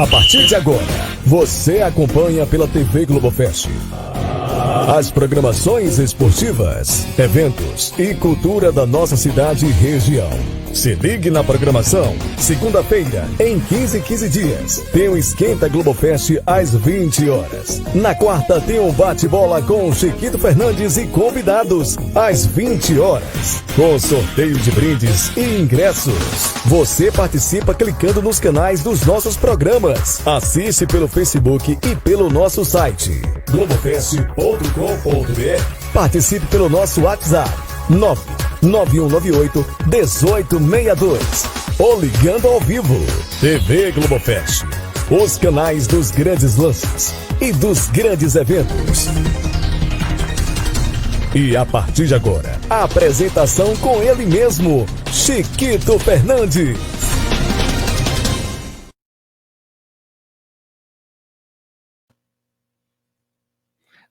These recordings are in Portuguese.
A partir de agora, você acompanha pela TV Globofest as programações esportivas, eventos e cultura da nossa cidade e região. Se ligue na programação. Segunda-feira, em 15 dias, tem o Esquenta Globofest às 20 horas. Na quarta, tem um bate-bola com Chiquito Fernandes e convidados às 20 horas. Com sorteio de brindes e ingressos. Você participa clicando nos canais dos nossos programas. Assiste pelo Facebook e pelo nosso site globofest.com.br. Participe pelo nosso WhatsApp 99198-1862 ou ligando ao vivo. TV Globofest, os canais dos grandes lances e dos grandes eventos. E a partir de agora, a apresentação com ele mesmo, Chiquito Fernandes.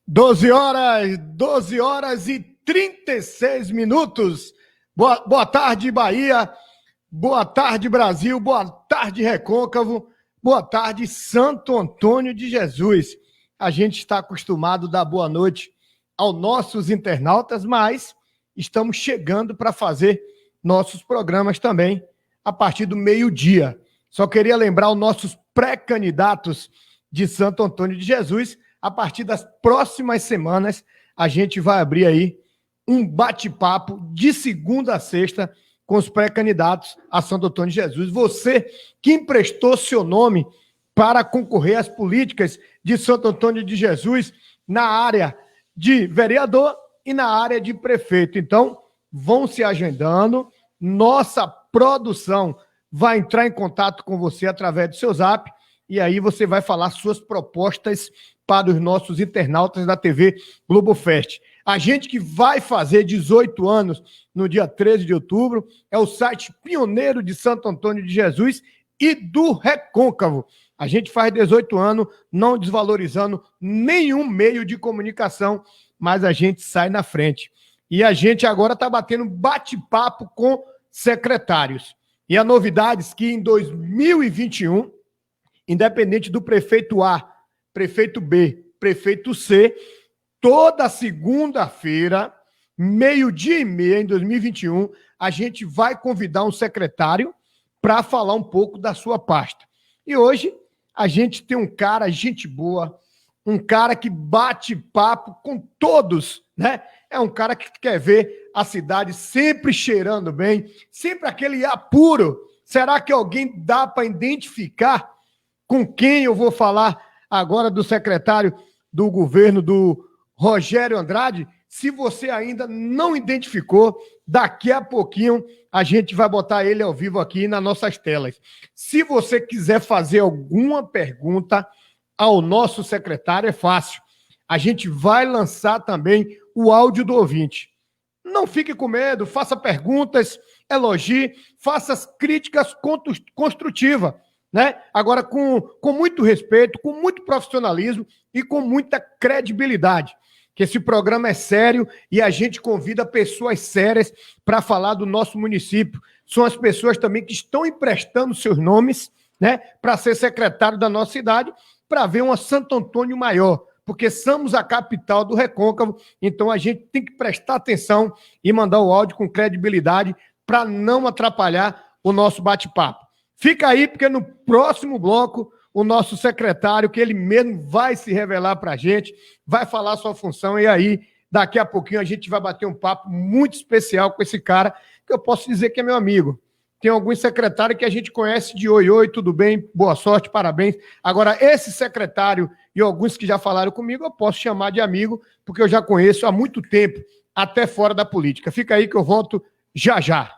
Doze horas e 36 minutos. Boa tarde, Bahia. Boa tarde, Brasil. Boa tarde, Recôncavo. Boa tarde, Santo Antônio de Jesus. A gente está acostumado a dar boa noite aos nossos internautas, mas estamos chegando para fazer nossos programas também a partir do meio-dia. Só queria lembrar os nossos pré-candidatos de Santo Antônio de Jesus. A partir das próximas semanas, a gente vai abrir aí um bate-papo de segunda a sexta com os pré-candidatos a Santo Antônio de Jesus. Você que emprestou seu nome para concorrer às políticas de Santo Antônio de Jesus na área de vereador e na área de prefeito. Então, vão se agendando. Nossa produção vai entrar em contato com você através do seu zap e aí você vai falar suas propostas para os nossos internautas da TV Globofest. A gente que vai fazer 18 anos no dia 13 de outubro é o site pioneiro de Santo Antônio de Jesus e do Recôncavo. A gente faz 18 anos não desvalorizando nenhum meio de comunicação, mas a gente sai na frente. E a gente agora está batendo bate-papo com secretários. E a novidade é que em 2021, independente do prefeito A, prefeito B, prefeito C, toda segunda-feira, 12:30 em 2021, a gente vai convidar um secretário para falar um pouco da sua pasta. E hoje a gente tem um cara, gente boa, um cara que bate papo com todos, né? É um cara que quer ver a cidade sempre cheirando bem, sempre aquele apuro. Será que alguém dá para identificar com quem eu vou falar agora do secretário do governo, do Rogério Andrade? Se você ainda não identificou, daqui a pouquinho a gente vai botar ele ao vivo aqui nas nossas telas. Se você quiser fazer alguma pergunta ao nosso secretário, é fácil. A gente vai lançar também o áudio do ouvinte. Não fique com medo, faça perguntas, elogie, faça as críticas construtivas, né? Agora, com muito respeito, com muito profissionalismo e com muita credibilidade. Que esse programa é sério e a gente convida pessoas sérias para falar do nosso município. São as pessoas também que estão emprestando seus nomes, né, para ser secretário da nossa cidade, para ver uma Santo Antônio maior, porque somos a capital do Recôncavo, então a gente tem que prestar atenção e mandar o áudio com credibilidade para não atrapalhar o nosso bate-papo. Fica aí, porque no próximo bloco, o nosso secretário, que ele mesmo vai se revelar para a gente, vai falar sua função, e aí, daqui a pouquinho, a gente vai bater um papo muito especial com esse cara, que eu posso dizer que é meu amigo. Tem alguns secretários que a gente conhece de oi, oi, tudo bem, boa sorte, parabéns. Agora, esse secretário e alguns que já falaram comigo, eu posso chamar de amigo, porque eu já conheço há muito tempo, até fora da política. Fica aí que eu volto já já.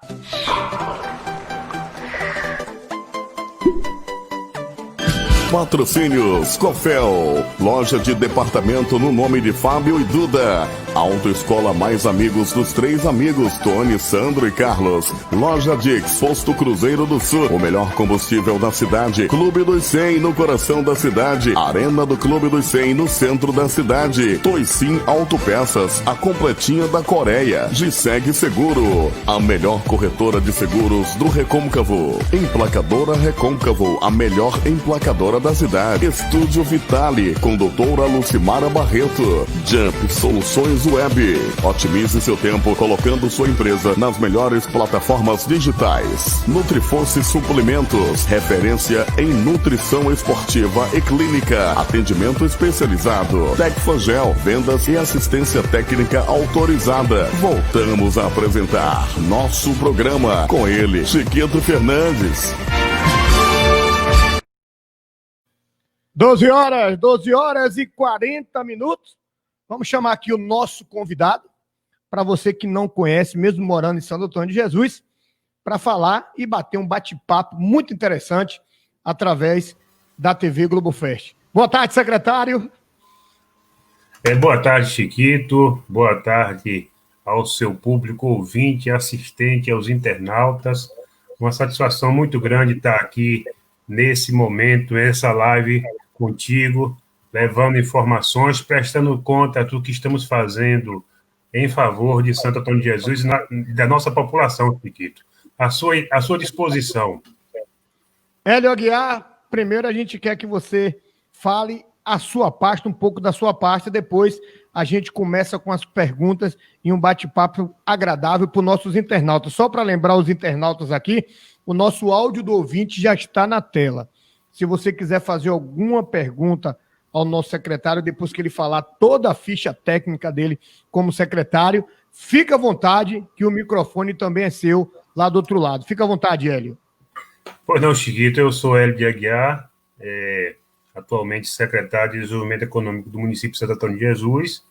Patrocínios Cofel, loja de departamento no nome de Fábio e Duda. Autoescola Mais Amigos dos Três Amigos, Tony, Sandro e Carlos. Loja Dix, Posto Cruzeiro do Sul, o melhor combustível da cidade. Clube dos 100 no coração da cidade. Arena do Clube dos 100 no centro da cidade. Toisim Autopeças, a completinha da Coreia. Giseg Seguro, a melhor corretora de seguros do Recôncavo. Emplacadora Recôncavo, a melhor emplacadora da cidade. Estúdio Vitale, com doutora Lucimara Barreto. Jump Soluções Web. Otimize seu tempo colocando sua empresa nas melhores plataformas digitais. Nutriforce Suplementos, referência em nutrição esportiva e clínica. Atendimento especializado. Tecfogel, vendas e assistência técnica autorizada. Voltamos a apresentar nosso programa com ele, Chiquito Fernandes. 12 horas e 40 minutos. Vamos chamar aqui o nosso convidado, para você que não conhece, mesmo morando em Santo Antônio de Jesus, para falar e bater um bate-papo muito interessante através da TV Globofest. Boa tarde, secretário. Boa tarde, Chiquito. Boa tarde ao seu público ouvinte, assistente, aos internautas. Uma satisfação muito grande estar aqui nesse momento, nessa live contigo, levando informações, prestando conta do que estamos fazendo em favor de Santo Antônio de Jesus e da nossa população, Chiquito. À sua disposição. Hélio Aguiar, primeiro a gente quer que você fale a sua parte, um pouco da sua parte, depois a gente começa com as perguntas e um bate-papo agradável para os nossos internautas. Só para lembrar os internautas aqui, o nosso áudio do ouvinte já está na tela. Se você quiser fazer alguma pergunta ao nosso secretário, depois que ele falar toda a ficha técnica dele como secretário, fica à vontade, que o microfone também é seu lá do outro lado. Fica à vontade, Hélio. Pois não, Chiquito, eu sou Hélio de Aguiar, atualmente secretário de Desenvolvimento Econômico do município de Santo Antônio de Jesus.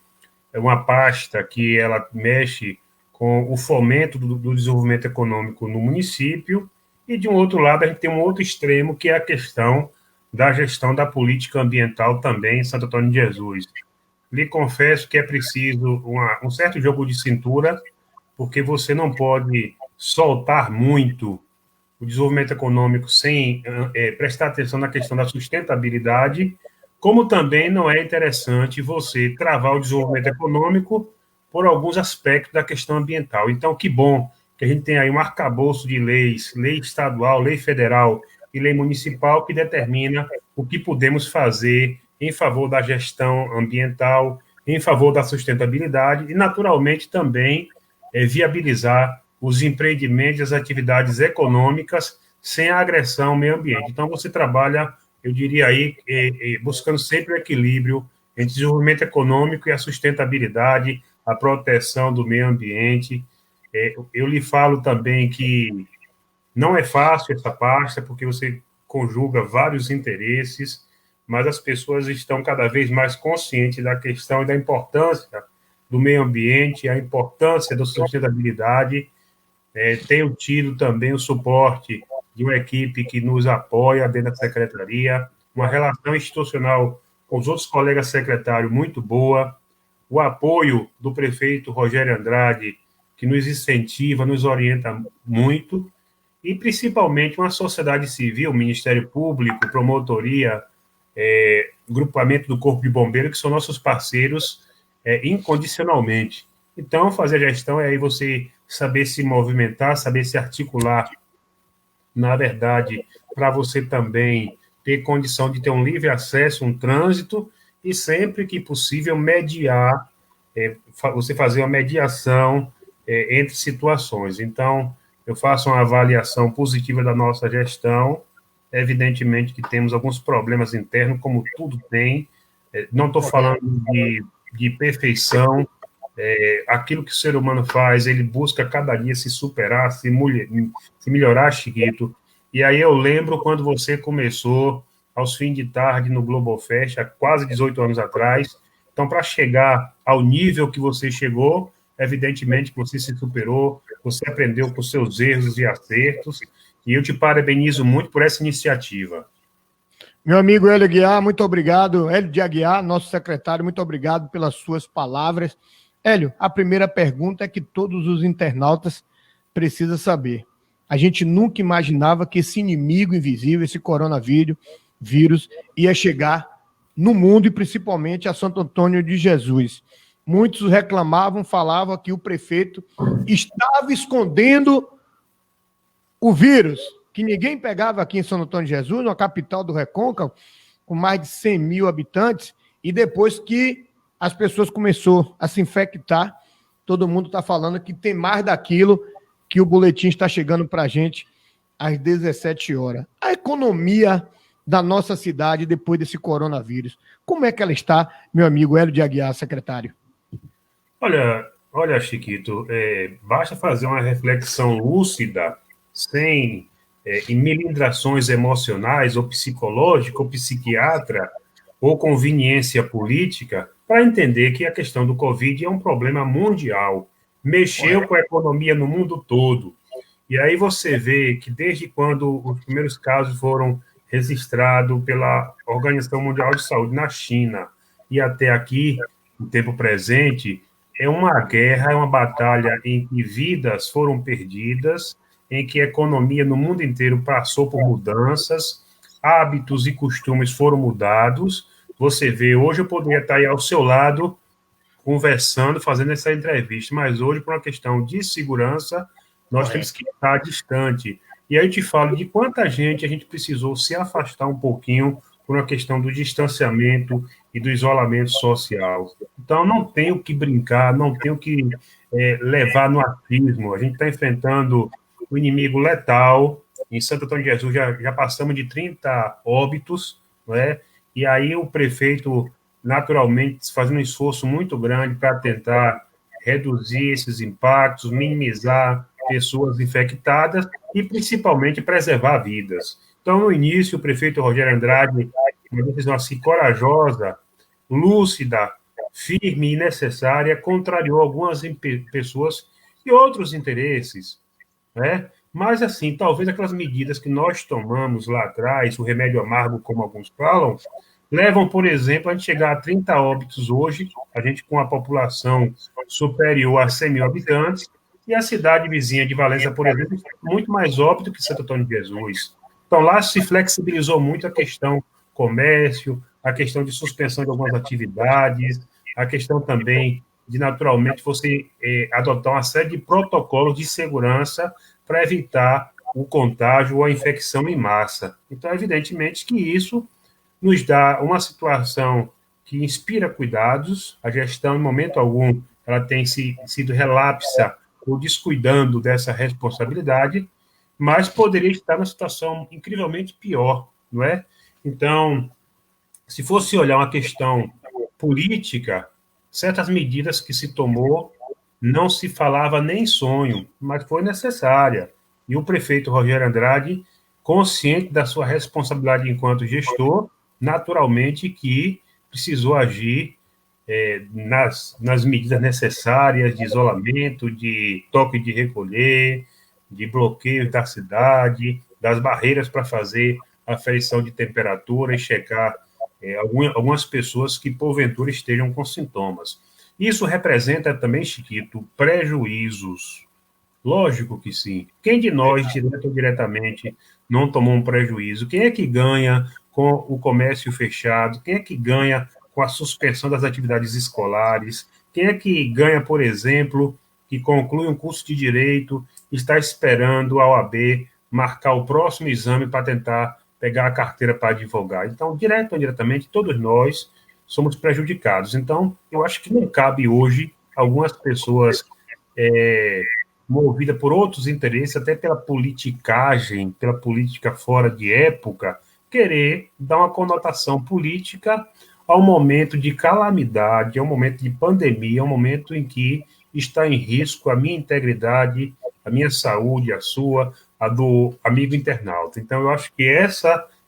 É uma pasta que ela mexe com o fomento do desenvolvimento econômico no município, e de um outro lado a gente tem um outro extremo, que é a questão da gestão da política ambiental também em Santo Antônio de Jesus. Lhe confesso que é preciso um certo jogo de cintura, porque você não pode soltar muito o desenvolvimento econômico sem prestar atenção na questão da sustentabilidade, como também não é interessante você travar o desenvolvimento econômico por alguns aspectos da questão ambiental. Então, que bom que a gente tem aí um arcabouço de leis, lei estadual, lei federal e lei municipal, que determina o que podemos fazer em favor da gestão ambiental, em favor da sustentabilidade e, naturalmente, também viabilizar os empreendimentos, as atividades econômicas sem a agressão ao meio ambiente. Então, você trabalha, eu diria aí, buscando sempre o equilíbrio entre o desenvolvimento econômico e a sustentabilidade, a proteção do meio ambiente. Eu lhe falo também que não é fácil essa pasta, porque você conjuga vários interesses, mas as pessoas estão cada vez mais conscientes da questão e da importância do meio ambiente, a importância da sustentabilidade. Tenho tido também o suporte de uma equipe que nos apoia dentro da secretaria, uma relação institucional com os outros colegas secretários muito boa, o apoio do prefeito Rogério Andrade, que nos incentiva, nos orienta muito, e principalmente uma sociedade civil, Ministério Público, promotoria, grupamento do Corpo de Bombeiros, que são nossos parceiros incondicionalmente. Então, fazer a gestão é aí você saber se movimentar, saber se articular, na verdade, para você também ter condição de ter um livre acesso, um trânsito, e sempre que possível mediar, você fazer uma mediação entre situações. Então, eu faço uma avaliação positiva da nossa gestão. Evidentemente que temos alguns problemas internos, como tudo tem. Não estou falando de perfeição. Aquilo que o ser humano faz, ele busca cada dia se superar, se melhorar, Chiquito. E aí eu lembro quando você começou aos fins de tarde no Globofest, há quase 18 anos atrás. Então, para chegar ao nível que você chegou, evidentemente que você se superou, você aprendeu com seus erros e acertos, e eu te parabenizo muito por essa iniciativa. Meu amigo Hélio Aguiar, muito obrigado. Hélio de Aguiar, nosso secretário, muito obrigado pelas suas palavras. Hélio, a primeira pergunta é que todos os internautas precisam saber. A gente nunca imaginava que esse inimigo invisível, esse coronavírus, ia chegar no mundo e principalmente a Santo Antônio de Jesus. Muitos reclamavam, falavam que o prefeito estava escondendo o vírus, que ninguém pegava aqui em Santo Antônio de Jesus, na capital do Recôncavo, com mais de 100 mil habitantes, e depois que as pessoas começaram a se infectar, todo mundo está falando que tem mais daquilo que o boletim está chegando para a gente às 17 horas. A economia da nossa cidade depois desse coronavírus, como é que ela está, meu amigo Hélio de Aguiar, secretário? Olha, Chiquito, basta fazer uma reflexão lúcida, sem melindrações emocionais, ou psicológica, ou psiquiatra, ou conveniência política, para entender que a questão do Covid é um problema mundial. Mexeu com a economia no mundo todo. E aí você vê que desde quando os primeiros casos foram registrados pela Organização Mundial de Saúde na China e até aqui, no tempo presente, é uma guerra, é uma batalha em que vidas foram perdidas, em que a economia no mundo inteiro passou por mudanças, hábitos e costumes foram mudados. Você vê, hoje eu poderia estar aí ao seu lado, conversando, fazendo essa entrevista, mas hoje, por uma questão de segurança, nós temos que estar distante. E aí eu te falo de quanta gente a gente precisou se afastar um pouquinho por uma questão do distanciamento e do isolamento social. Então, não tem o que brincar, não tem o que levar no atismo. A gente está enfrentando um inimigo letal. Em Santo Antônio de Jesus já passamos de 30 óbitos, não é? E aí o prefeito, naturalmente, fazendo um esforço muito grande para tentar reduzir esses impactos, minimizar pessoas infectadas e, principalmente, preservar vidas. Então, no início, o prefeito Rogério Andrade, uma decisão assim corajosa, lúcida, firme e necessária, contrariou algumas pessoas e outros interesses, né? Mas, assim, talvez aquelas medidas que nós tomamos lá atrás, o remédio amargo, como alguns falam, levam, por exemplo, a gente chegar a 30 óbitos hoje, a gente com a população superior a 100 mil habitantes, e a cidade vizinha de Valença, por exemplo, tem muito mais óbito que Santo Antônio de Jesus. Então, lá se flexibilizou muito a questão comércio, a questão de suspensão de algumas atividades, a questão também de, naturalmente, você adotar uma série de protocolos de segurança para evitar o contágio ou a infecção em massa. Então, evidentemente que isso nos dá uma situação que inspira cuidados. A gestão, em momento algum, ela tem sido relapsa ou descuidando dessa responsabilidade, mas poderia estar numa situação incrivelmente pior, não é? Então, se fosse olhar uma questão política, certas medidas que se tomou não se falava nem sonho, mas foi necessária. E o prefeito Rogério Andrade, consciente da sua responsabilidade enquanto gestor, naturalmente que precisou agir nas medidas necessárias de isolamento, de toque de recolher, de bloqueio da cidade, das barreiras para fazer aferição de temperatura e checar algumas pessoas que, porventura, estejam com sintomas. Isso representa também, Chiquito, prejuízos. Lógico que sim. Quem de nós, direto ou diretamente, não tomou um prejuízo? Quem é que ganha com o comércio fechado? Quem é que ganha com a suspensão das atividades escolares? Quem é que ganha, por exemplo, que conclui um curso de direito, está esperando a OAB marcar o próximo exame para tentar pegar a carteira para advogar? Então, direto ou indiretamente, todos nós somos prejudicados. Então, eu acho que não cabe hoje algumas pessoas movidas por outros interesses, até pela politicagem, pela política fora de época, querer dar uma conotação política ao momento de calamidade, ao momento de pandemia, ao momento em que está em risco a minha integridade, a minha saúde, a sua, a do amigo internauta. Então, eu acho que esse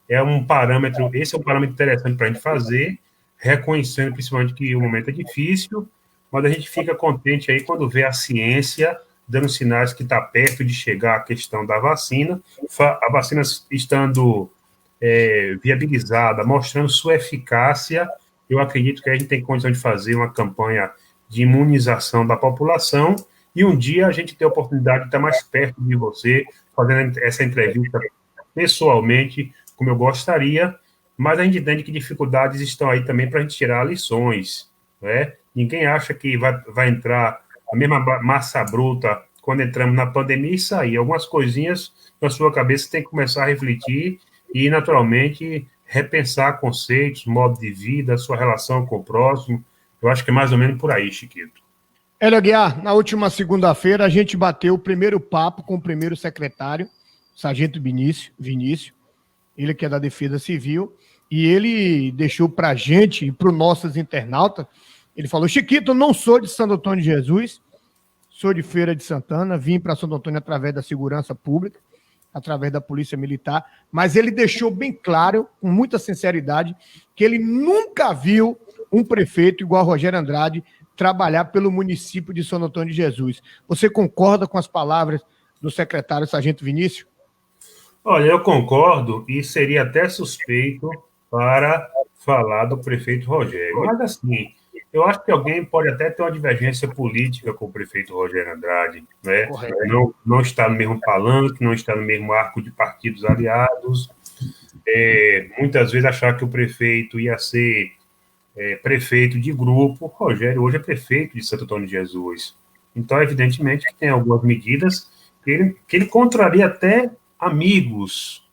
é um parâmetro interessante para a gente fazer, reconhecendo principalmente que o momento é difícil, mas a gente fica contente aí quando vê a ciência dando sinais que está perto de chegar a questão da vacina, a vacina estando viabilizada, mostrando sua eficácia. Eu acredito que a gente tem condição de fazer uma campanha de imunização da população, e um dia a gente ter a oportunidade de estar mais perto de você, fazendo essa entrevista pessoalmente, como eu gostaria, mas a gente entende que dificuldades estão aí também para a gente tirar lições, né? Ninguém acha que vai entrar a mesma massa bruta quando entramos na pandemia e sair. Algumas coisinhas na sua cabeça tem que começar a refletir e, naturalmente, repensar conceitos, modo de vida, sua relação com o próximo. Eu acho que é mais ou menos por aí, Chiquito. Hélio Aguiar, na última segunda-feira a gente bateu o primeiro papo com o primeiro secretário, Sargento Vinícius, ele que é da Defesa Civil, e ele deixou para a gente e para os nossos internautas, ele falou: Chiquito, eu não sou de Santo Antônio de Jesus, sou de Feira de Santana, vim para Santo Antônio através da segurança pública, através da Polícia Militar, mas ele deixou bem claro, com muita sinceridade, que ele nunca viu um prefeito igual Rogério Andrade trabalhar pelo município de Santo Antônio de Jesus. Você concorda com as palavras do secretário Sargento Vinícius? Olha, eu concordo e seria até suspeito para falar do prefeito Rogério. Mas, assim, eu acho que alguém pode até ter uma divergência política com o prefeito Rogério Andrade, né? Não está no mesmo palanque, não está no mesmo arco de partidos aliados. Muitas vezes achar que o prefeito ia ser prefeito de grupo. Rogério hoje é prefeito de Santo Antônio de Jesus. Então, evidentemente, que tem algumas medidas que ele contraria até amigos,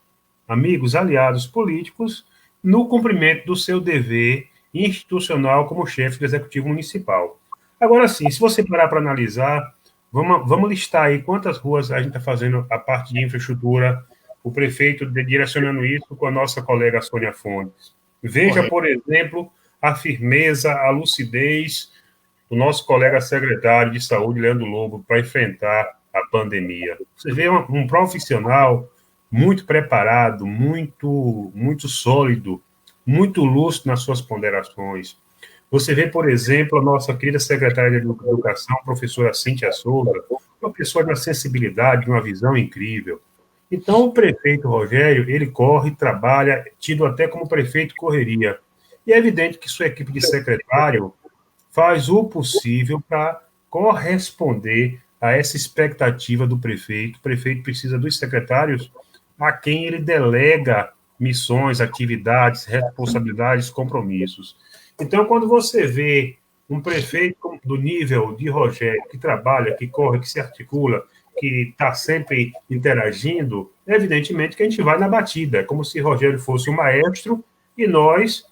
aliados políticos, no cumprimento do seu dever institucional como chefe do Executivo Municipal. Agora, sim, se você parar para analisar, vamos listar aí quantas ruas a gente está fazendo a parte de infraestrutura, o prefeito direcionando isso com a nossa colega Sônia Fontes. Veja, por exemplo, a firmeza, a lucidez do nosso colega secretário de Saúde, Leandro Lobo, para enfrentar a pandemia. Você vê um profissional muito preparado, muito sólido, muito lúcido nas suas ponderações. Você vê, por exemplo, a nossa querida secretária de Educação, a professora Cíntia Souza, uma pessoa de uma sensibilidade, de uma visão incrível. Então, o prefeito Rogério, ele corre, trabalha, tido até como prefeito correria. E é evidente que sua equipe de secretário faz o possível para corresponder a essa expectativa do prefeito. O prefeito precisa dos secretários a quem ele delega missões, atividades, responsabilidades, compromissos. Então, quando você vê um prefeito do nível de Rogério, que trabalha, que corre, que se articula, que está sempre interagindo, evidentemente que a gente vai na batida. É como se Rogério fosse um maestro e nós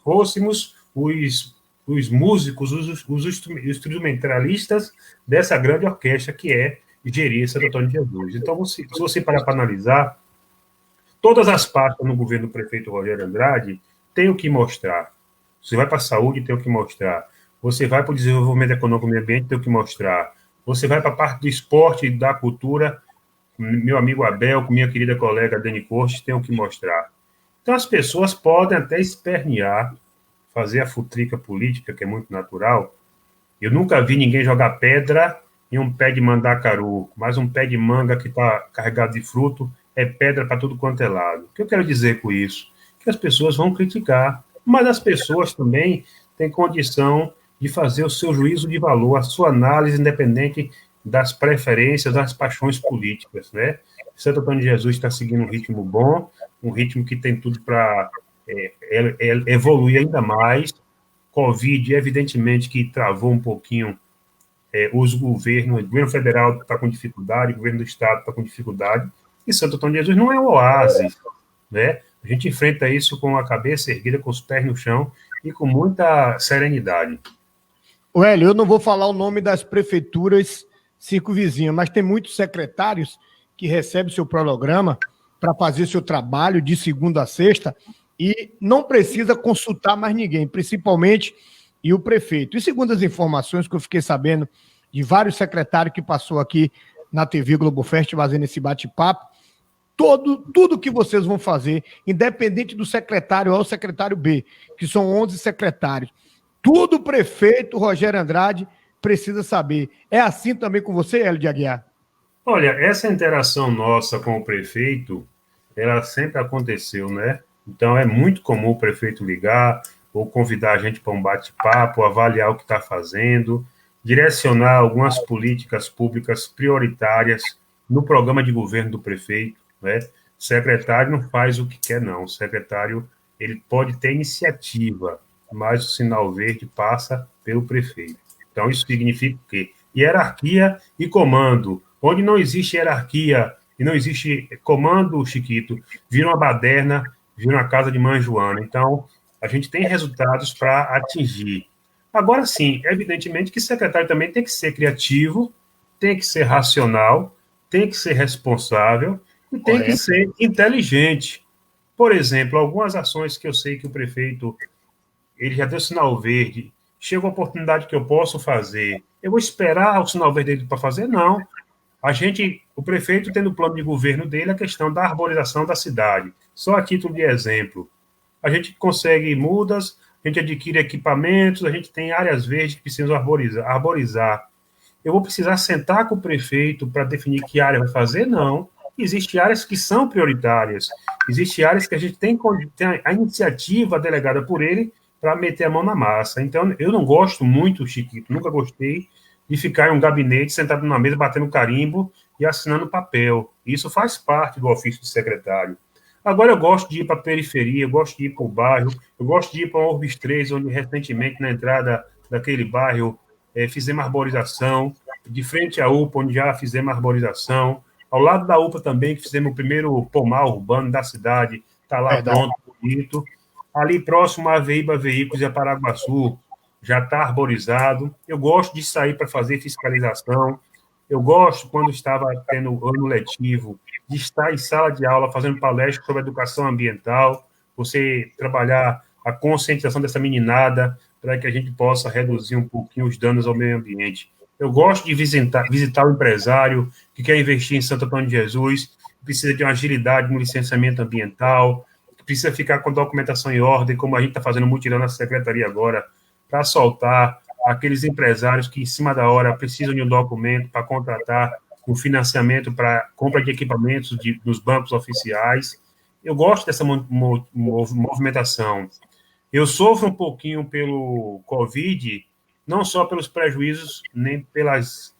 fôssemos os músicos, os instrumentalistas dessa grande orquestra que é gerir Santo Antônio de Jesus. Então, se você parar para analisar, todas as pastas no governo do prefeito Rogério Andrade têm o que mostrar. Você vai para a saúde, tem o que mostrar. Você vai para o desenvolvimento econômico e meio ambiente, tem o que mostrar. Você vai para a parte do esporte e da cultura, meu amigo Abel, com minha querida colega Dani Cortes, tem o que mostrar. Então, as pessoas podem até espernear, fazer a futrica política, que é muito natural. Eu nunca vi ninguém jogar pedra em um pé de mandacaru, mas um pé de manga que está carregado de fruto é pedra para tudo quanto é lado. O que eu quero dizer com isso? Que as pessoas vão criticar, mas as pessoas também têm condição de fazer o seu juízo de valor, a sua análise independente das preferências, das paixões políticas, né? Santo Antônio de Jesus está seguindo um ritmo bom, um ritmo que tem tudo para evoluir ainda mais. Covid, evidentemente, que travou um pouquinho os governos. O governo federal está com dificuldade, o governo do estado está com dificuldade, e Santo Antônio de Jesus não é um oásis, né? A gente enfrenta isso com a cabeça erguida, com os pés no chão e com muita serenidade. Hélio, eu não vou falar o nome das prefeituras circunvizinhas, mas tem muitos secretários que recebem seu cronograma para fazer seu trabalho de segunda a sexta e não precisa consultar mais ninguém, principalmente e o prefeito. E segundo as informações que eu fiquei sabendo de vários secretários que passou aqui na TV Globofest fazendo esse bate-papo, tudo que vocês vão fazer, independente do secretário A ou secretário B, que são 11 secretários, tudo o prefeito Rogério Andrade precisa saber. É assim também com você, Hélio de Aguiar? Olha, essa interação nossa com o prefeito, ela sempre aconteceu, né? Então, é muito comum o prefeito ligar, ou convidar a gente para um bate-papo, avaliar o que está fazendo, direcionar algumas políticas públicas prioritárias no programa de governo do prefeito, né? O secretário não faz o que quer, não. O secretário, ele pode ter iniciativa, mas o sinal verde passa pelo prefeito. Então, isso significa o quê? Hierarquia e comando. Onde não existe hierarquia e não existe comando, Chiquito, vira uma baderna, vira uma casa de mãe Joana. Então, a gente tem resultados para atingir. Agora sim, evidentemente que o secretário também tem que ser criativo, tem que ser racional, tem que ser responsável e tem que ser inteligente. Por exemplo, algumas ações que eu sei que o prefeito ele já deu sinal verde, chega a oportunidade que eu posso fazer, eu vou esperar o sinal verde dele para fazer? Não. O prefeito tem no plano de governo dele a questão da arborização da cidade. Só a título de exemplo. A gente consegue mudas, a gente adquire equipamentos, a gente tem áreas verdes que precisam arborizar. Eu vou precisar sentar com o prefeito para definir que área vai fazer? Não. Existem áreas que são prioritárias. Existem áreas que a gente tem a iniciativa delegada por ele para meter a mão na massa. Então, eu não gosto muito, Chiquito, nunca gostei de ficar em um gabinete, sentado numa mesa, batendo carimbo e assinando papel. Isso faz parte do ofício de secretário. Agora, eu gosto de ir para a periferia, eu gosto de ir para o bairro, eu gosto de ir para o Orbis 3, onde recentemente, na entrada daquele bairro, fizemos arborização, de frente à UPA, onde já fizemos arborização, ao lado da UPA também, que fizemos o primeiro pomar urbano da cidade, está lá pronto, bonito. Ali próximo à Aveiba Veículos e a Paraguaçu, já está arborizado. Eu gosto de sair para fazer fiscalização. Eu gosto, quando estava tendo ano letivo, de estar em sala de aula fazendo palestra sobre educação ambiental, você trabalhar a conscientização dessa meninada para que a gente possa reduzir um pouquinho os danos ao meio ambiente. Eu gosto de visitar o empresário que quer investir em Santo Antônio de Jesus, precisa de uma agilidade no licenciamento ambiental, precisa ficar com documentação em ordem, como a gente está fazendo mutirão na secretaria agora, para soltar aqueles empresários que, em cima da hora, precisam de um documento para contratar um financiamento para compra de equipamentos nos bancos oficiais. Eu gosto dessa movimentação. Eu sofro um pouquinho pelo Covid, não só pelos prejuízos, nem pelos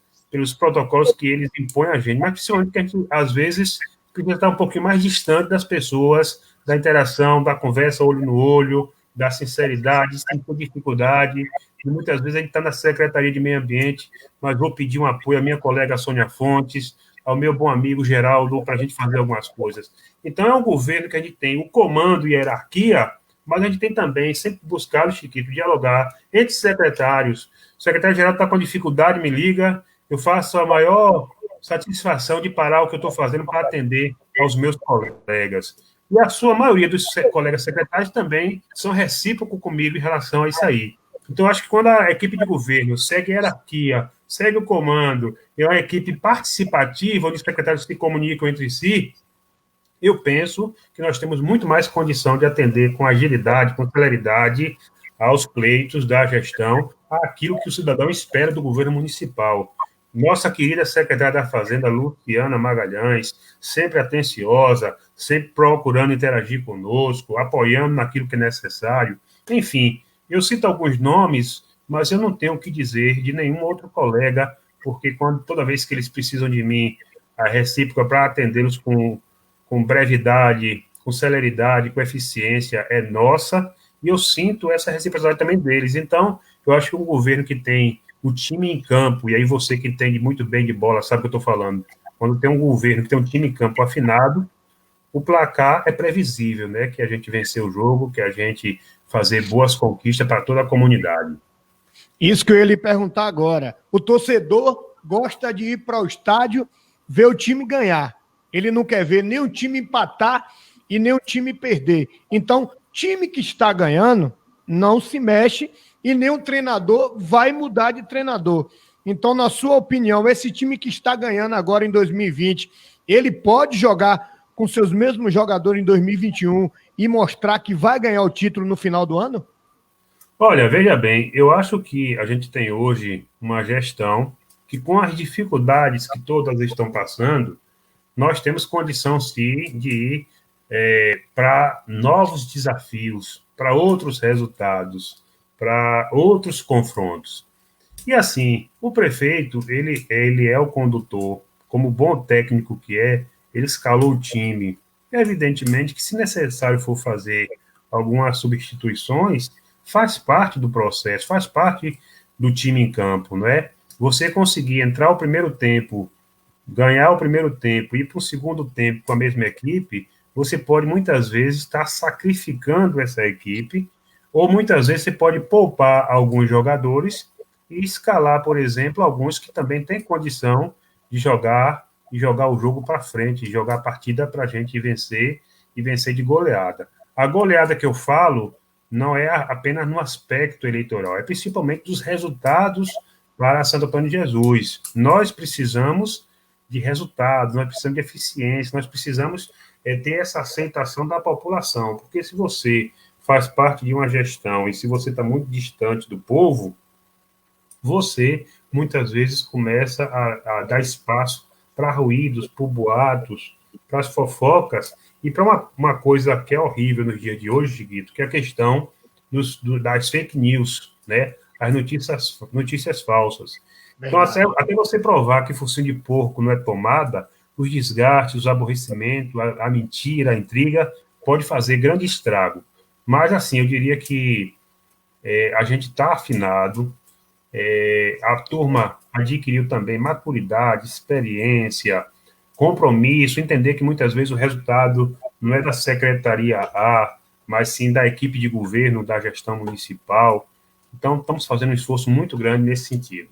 protocolos que eles impõem a gente, mas principalmente que a gente, às vezes, precisa estar um pouquinho mais distante das pessoas, da interação, da conversa olho no olho, da sinceridade, sem dificuldade. E muitas vezes a gente está na Secretaria de Meio Ambiente, mas vou pedir um apoio à minha colega Sônia Fontes, ao meu bom amigo Geraldo, para a gente fazer algumas coisas. Então, é um governo que a gente tem o comando e a hierarquia, mas a gente tem também sempre buscado, Chiquito, dialogar entre secretários. O secretário-geral está com dificuldade, me liga, eu faço a maior satisfação de parar o que eu estou fazendo para atender aos meus colegas. E a sua maioria dos colegas secretários também são recíprocos comigo em relação a isso aí. Então, acho que quando a equipe de governo segue a hierarquia, segue o comando, é uma equipe participativa, onde os secretários se comunicam entre si, eu penso que nós temos muito mais condição de atender com agilidade, com celeridade aos pleitos da gestão, aquilo que o cidadão espera do governo municipal. Nossa querida secretária da Fazenda, Luciana Magalhães, sempre atenciosa, sempre procurando interagir conosco, apoiando naquilo que é necessário. Enfim, eu cito alguns nomes, mas eu não tenho o que dizer de nenhum outro colega, porque toda vez que eles precisam de mim, a recíproca para atendê-los com brevidade, com celeridade, com eficiência é nossa, e eu sinto essa reciprocidade também deles. Então, eu acho que um governo que tem o time em campo, e aí você que entende muito bem de bola sabe o que eu estou falando, quando tem um governo que tem um time em campo afinado, o placar é previsível, né? Que a gente vencer o jogo, que a gente fazer boas conquistas para toda a comunidade. Isso que eu ia lhe perguntar agora. O torcedor gosta de ir para o estádio ver o time ganhar. Ele não quer ver nem o time empatar e nem o time perder. Então, time que está ganhando não se mexe e nem o treinador vai mudar de treinador. Então, na sua opinião, esse time que está ganhando agora em 2020, ele pode jogar com seus mesmos jogadores em 2021 e mostrar que vai ganhar o título no final do ano? Olha, veja bem, eu acho que a gente tem hoje uma gestão que, com as dificuldades que todas estão passando, nós temos condição, sim, de ir para novos desafios, para outros resultados, para outros confrontos. E assim, o prefeito, ele é o condutor, como bom técnico que é, ele escalou o time. Evidentemente que, se necessário for fazer algumas substituições, faz parte do processo, faz parte do time em campo, não é? Você conseguir entrar o primeiro tempo, ganhar o primeiro tempo e ir para o segundo tempo com a mesma equipe, você pode muitas vezes estar sacrificando essa equipe, ou muitas vezes você pode poupar alguns jogadores e escalar, por exemplo, alguns que também têm condição de jogar e jogar o jogo para frente, jogar a partida para a gente vencer e vencer de goleada. A goleada que eu falo não é apenas no aspecto eleitoral, é principalmente dos resultados para Santo Antônio de Jesus. Nós precisamos de resultados, nós precisamos de eficiência, nós precisamos ter essa aceitação da população, porque se você faz parte de uma gestão e se você está muito distante do povo, você muitas vezes começa a dar espaço para ruídos, para boatos, para as fofocas e para uma coisa que é horrível nos dias de hoje, Guito, que é a questão das fake news, né? As notícias falsas. Então, até você provar que focinho de porco não é tomada, os desgastes, os aborrecimentos, a mentira, a intriga, pode fazer grande estrago. Mas, assim, eu diria que a gente está afinado, a turma adquiriu também maturidade, experiência, compromisso, entender que muitas vezes o resultado não é da secretaria A, mas sim da equipe de governo, da gestão municipal. Então, estamos fazendo um esforço muito grande nesse sentido.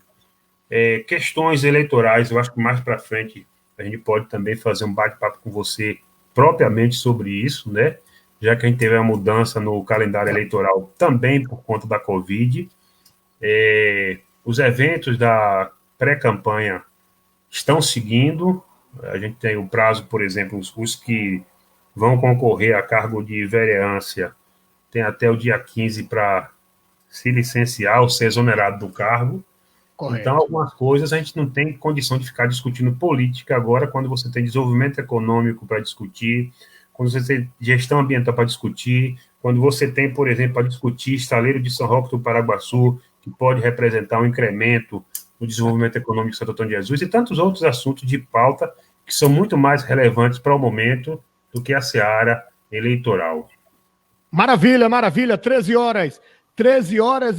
Questões eleitorais, eu acho que mais para frente a gente pode também fazer um bate-papo com você propriamente sobre isso, né? Já que a gente teve uma mudança no calendário eleitoral também por conta da Covid. Os eventos da pré-campanha estão seguindo. A gente tem o prazo, por exemplo, os que vão concorrer a cargo de vereância tem até o dia 15 para se licenciar ou ser exonerado do cargo. Correto. Então, algumas coisas a gente não tem condição de ficar discutindo política agora, quando você tem desenvolvimento econômico para discutir, quando você tem gestão ambiental para discutir, quando você tem, por exemplo, para discutir estaleiro de São Roque do Paraguaçu, que pode representar um incremento no desenvolvimento econômico de Santo Antônio de Jesus, e tantos outros assuntos de pauta que são muito mais relevantes para o momento do que a seara eleitoral. Maravilha, maravilha, 13 horas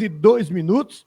e 2 minutos.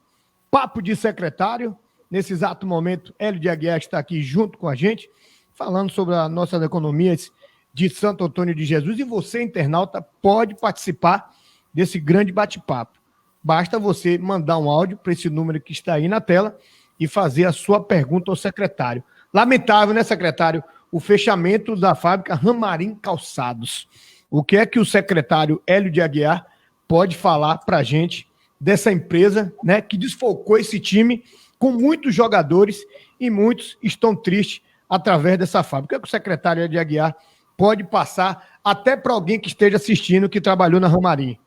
Papo de secretário. Nesse exato momento, Hélio de Aguiar está aqui junto com a gente, falando sobre as nossas economias de Santo Antônio de Jesus. E você, internauta, pode participar desse grande bate-papo. Basta você mandar um áudio para esse número que está aí na tela e fazer a sua pergunta ao secretário. Lamentável, né, secretário? O fechamento da fábrica Ramarim Calçados. O que é que o secretário Hélio de Aguiar pode falar para a gente dessa empresa, né, que desfalcou esse time com muitos jogadores e muitos estão tristes através dessa fábrica? O que é que o secretário Hélio de Aguiar pode passar até para alguém que esteja assistindo que trabalhou na Ramarim?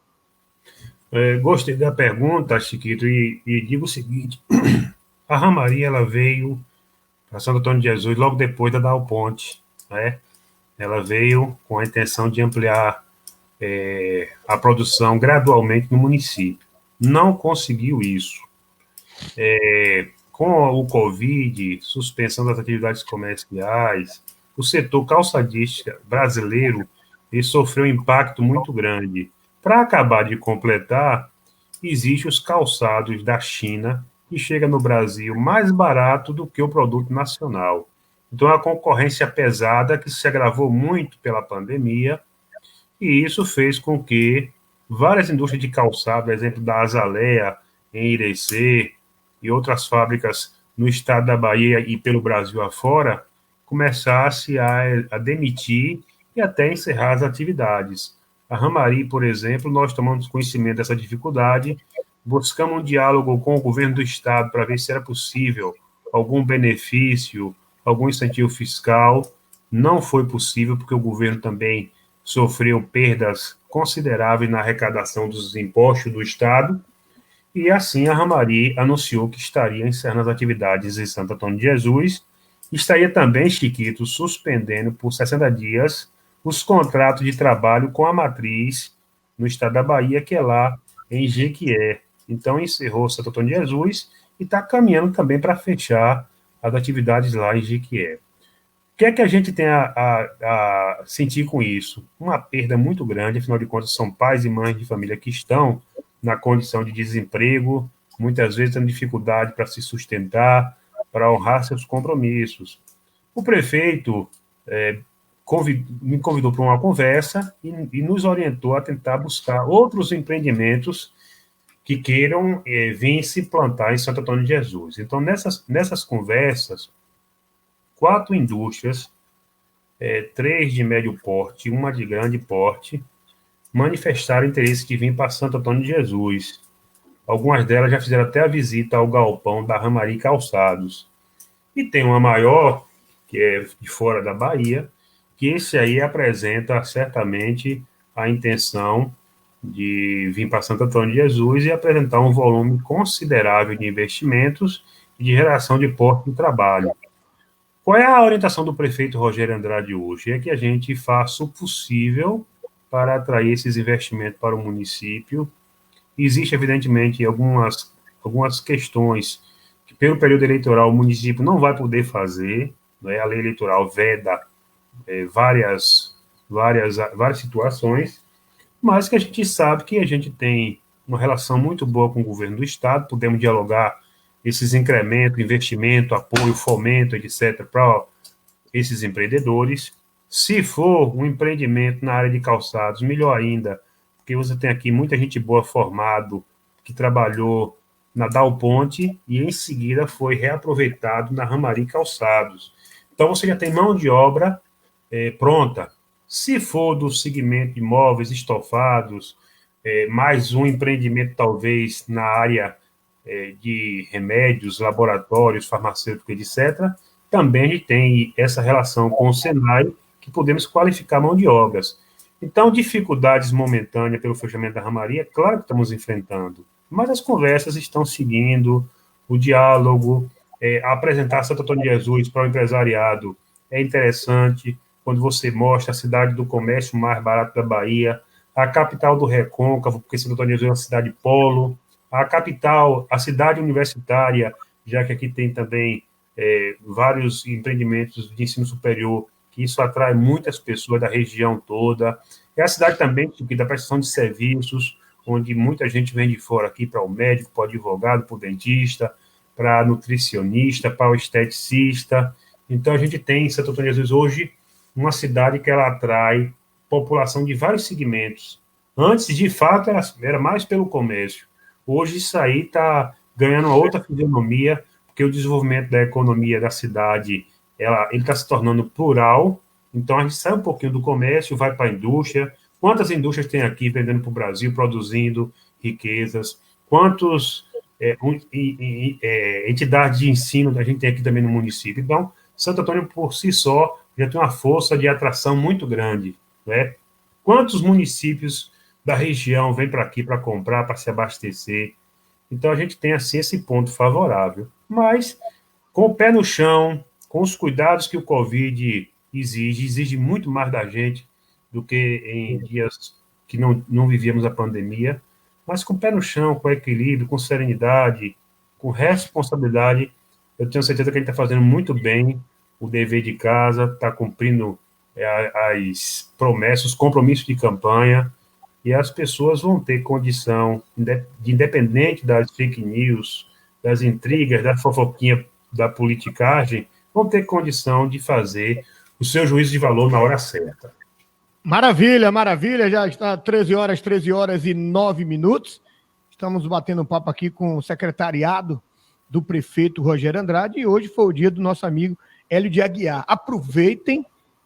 Gostei da pergunta, Chiquito, e digo o seguinte: a Ramarim ela veio para Santo Antônio de Jesus logo depois da Dal Ponte, né? Ela veio com a intenção de ampliar a produção gradualmente no município. Não conseguiu isso. Com o Covid, suspensão das atividades comerciais, o setor calçadista brasileiro ele sofreu um impacto muito grande. Para acabar de completar, existem os calçados da China, que chega no Brasil mais barato do que o produto nacional. Então, a concorrência pesada que se agravou muito pela pandemia, e isso fez com que várias indústrias de calçado, exemplo da Azaleia, em Irecê, e outras fábricas no estado da Bahia e pelo Brasil afora, começasse a demitir e até encerrar as atividades. A Ramarim, por exemplo, nós tomamos conhecimento dessa dificuldade, buscamos um diálogo com o governo do estado para ver se era possível algum benefício, algum incentivo fiscal. Não foi possível, porque o governo também sofreu perdas consideráveis na arrecadação dos impostos do estado, e assim a Ramarim anunciou que estaria encerrando as atividades em Santo Antônio de Jesus, estaria também, Chiquito, suspendendo por 60 dias os contratos de trabalho com a matriz no estado da Bahia, que é lá em Jequié. Então, encerrou Santo Antônio de Jesus e está caminhando também para fechar as atividades lá em Jequié. O que é que a gente tem a sentir com isso? Uma perda muito grande, afinal de contas, são pais e mães de família que estão na condição de desemprego, muitas vezes tendo dificuldade para se sustentar, para honrar seus compromissos. O prefeito me convidou para uma conversa e nos orientou a tentar buscar outros empreendimentos que queiram vir se plantar em Santo Antônio de Jesus. Então, nessas conversas, 4 indústrias, 3 de médio porte, uma de grande porte, manifestaram interesse de vir para Santo Antônio de Jesus. Algumas delas já fizeram até a visita ao galpão da Ramari Calçados. E tem uma maior, que é de fora da Bahia, que esse aí apresenta certamente a intenção de vir para Santo Antônio de Jesus e apresentar um volume considerável de investimentos e de geração de porto de trabalho. Qual é a orientação do prefeito Rogério Andrade hoje? É que a gente faça o possível para atrair esses investimentos para o município. Existem, evidentemente, algumas questões que, pelo período eleitoral, o município não vai poder fazer, né? A lei eleitoral veda várias situações, mas que a gente sabe que a gente tem uma relação muito boa com o governo do Estado, podemos dialogar esses incrementos, investimento, apoio, fomento, etc., para esses empreendedores. Se for um empreendimento na área de calçados, melhor ainda, porque você tem aqui muita gente boa formado, que trabalhou na Dal Ponte e, em seguida, foi reaproveitado na Ramari Calçados. Então, você já tem mão de obra pronta. Se for do segmento de móveis estofados, mais um empreendimento, talvez, na área de remédios, laboratórios, farmacêuticos, etc., também a gente tem essa relação com o Senai, que podemos qualificar mão de obras. Então, dificuldades momentâneas pelo fechamento da Ramaria, claro que estamos enfrentando, mas as conversas estão seguindo, o diálogo, apresentar Santo Antônio de Jesus para o empresariado é interessante, quando você mostra a cidade do comércio mais barato da Bahia, a capital do Recôncavo, porque Santo Antônio de Jesus é uma cidade polo, a capital, a cidade universitária, já que aqui tem também vários empreendimentos de ensino superior, que isso atrai muitas pessoas da região toda. É a cidade também da prestação de serviços, onde muita gente vem de fora aqui para o médico, para o advogado, para o dentista, para a nutricionista, para o esteticista. Então, a gente tem em Santo Antônio de Jesus hoje uma cidade que ela atrai população de vários segmentos. Antes, de fato, era mais pelo comércio. Hoje, isso aí está ganhando uma outra fisionomia, porque o desenvolvimento da economia da cidade ele está se tornando plural. Então, a gente sai um pouquinho do comércio, vai para a indústria. Quantas indústrias tem aqui vendendo para o Brasil, produzindo riquezas? Quantas entidades de ensino a gente tem aqui também no município? Então, Santo Antônio, por si só, já tem uma força de atração muito grande, né? Quantos municípios da região vêm para aqui para comprar, para se abastecer? Então, a gente tem, assim, esse ponto favorável. Mas, com o pé no chão, com os cuidados que o Covid exige muito mais da gente do que em dias que não vivíamos a pandemia, mas com o pé no chão, com equilíbrio, com serenidade, com responsabilidade, eu tenho certeza que a gente está fazendo muito bem o dever de casa, está cumprindo as promessas, os compromissos de campanha, e as pessoas vão ter condição, independente das fake news, das intrigas, da fofoquinha, da politicagem, vão ter condição de fazer o seu juízo de valor na hora certa. Maravilha, maravilha. Já está 13 horas e 9 minutos. Estamos batendo um papo aqui com o secretariado do prefeito Rogério Andrade e hoje foi o dia do nosso amigo Hélio de Aguiar. Aproveitem,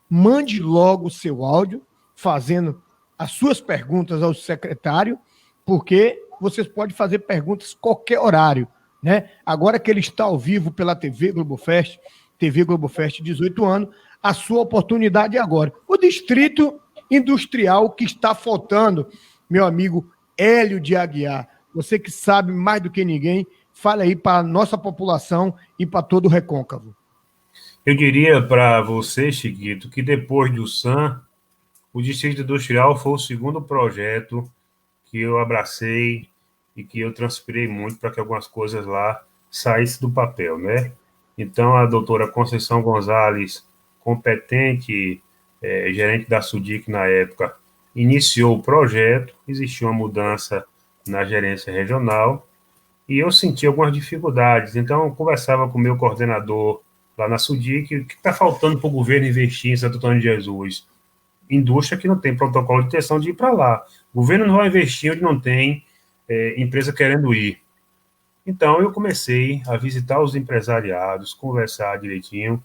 mande logo o seu áudio, fazendo as suas perguntas ao secretário, porque vocês podem fazer perguntas qualquer horário, né? Agora que ele está ao vivo pela TV Globofest 18 anos, a sua oportunidade é agora. O distrito industrial que está faltando, meu amigo Hélio de Aguiar, você que sabe mais do que ninguém, fale aí para a nossa população e para todo o Recôncavo. Eu diria para você, Chiquito, que depois do SAM, o Distrito Industrial foi o segundo projeto que eu abracei e que eu transpirei muito para que algumas coisas lá saíssem do papel, né? Então, a doutora Conceição Gonzalez, competente gerente da SUDIC na época, iniciou o projeto, existiu uma mudança na gerência regional, e eu senti algumas dificuldades. Então, eu conversava com o meu coordenador lá na SUDIC, o que está faltando para o governo investir em Santo Antônio de Jesus? Indústria que não tem protocolo de intenção de ir para lá. O governo não vai investir onde não tem empresa querendo ir. Então, eu comecei a visitar os empresariados, conversar direitinho,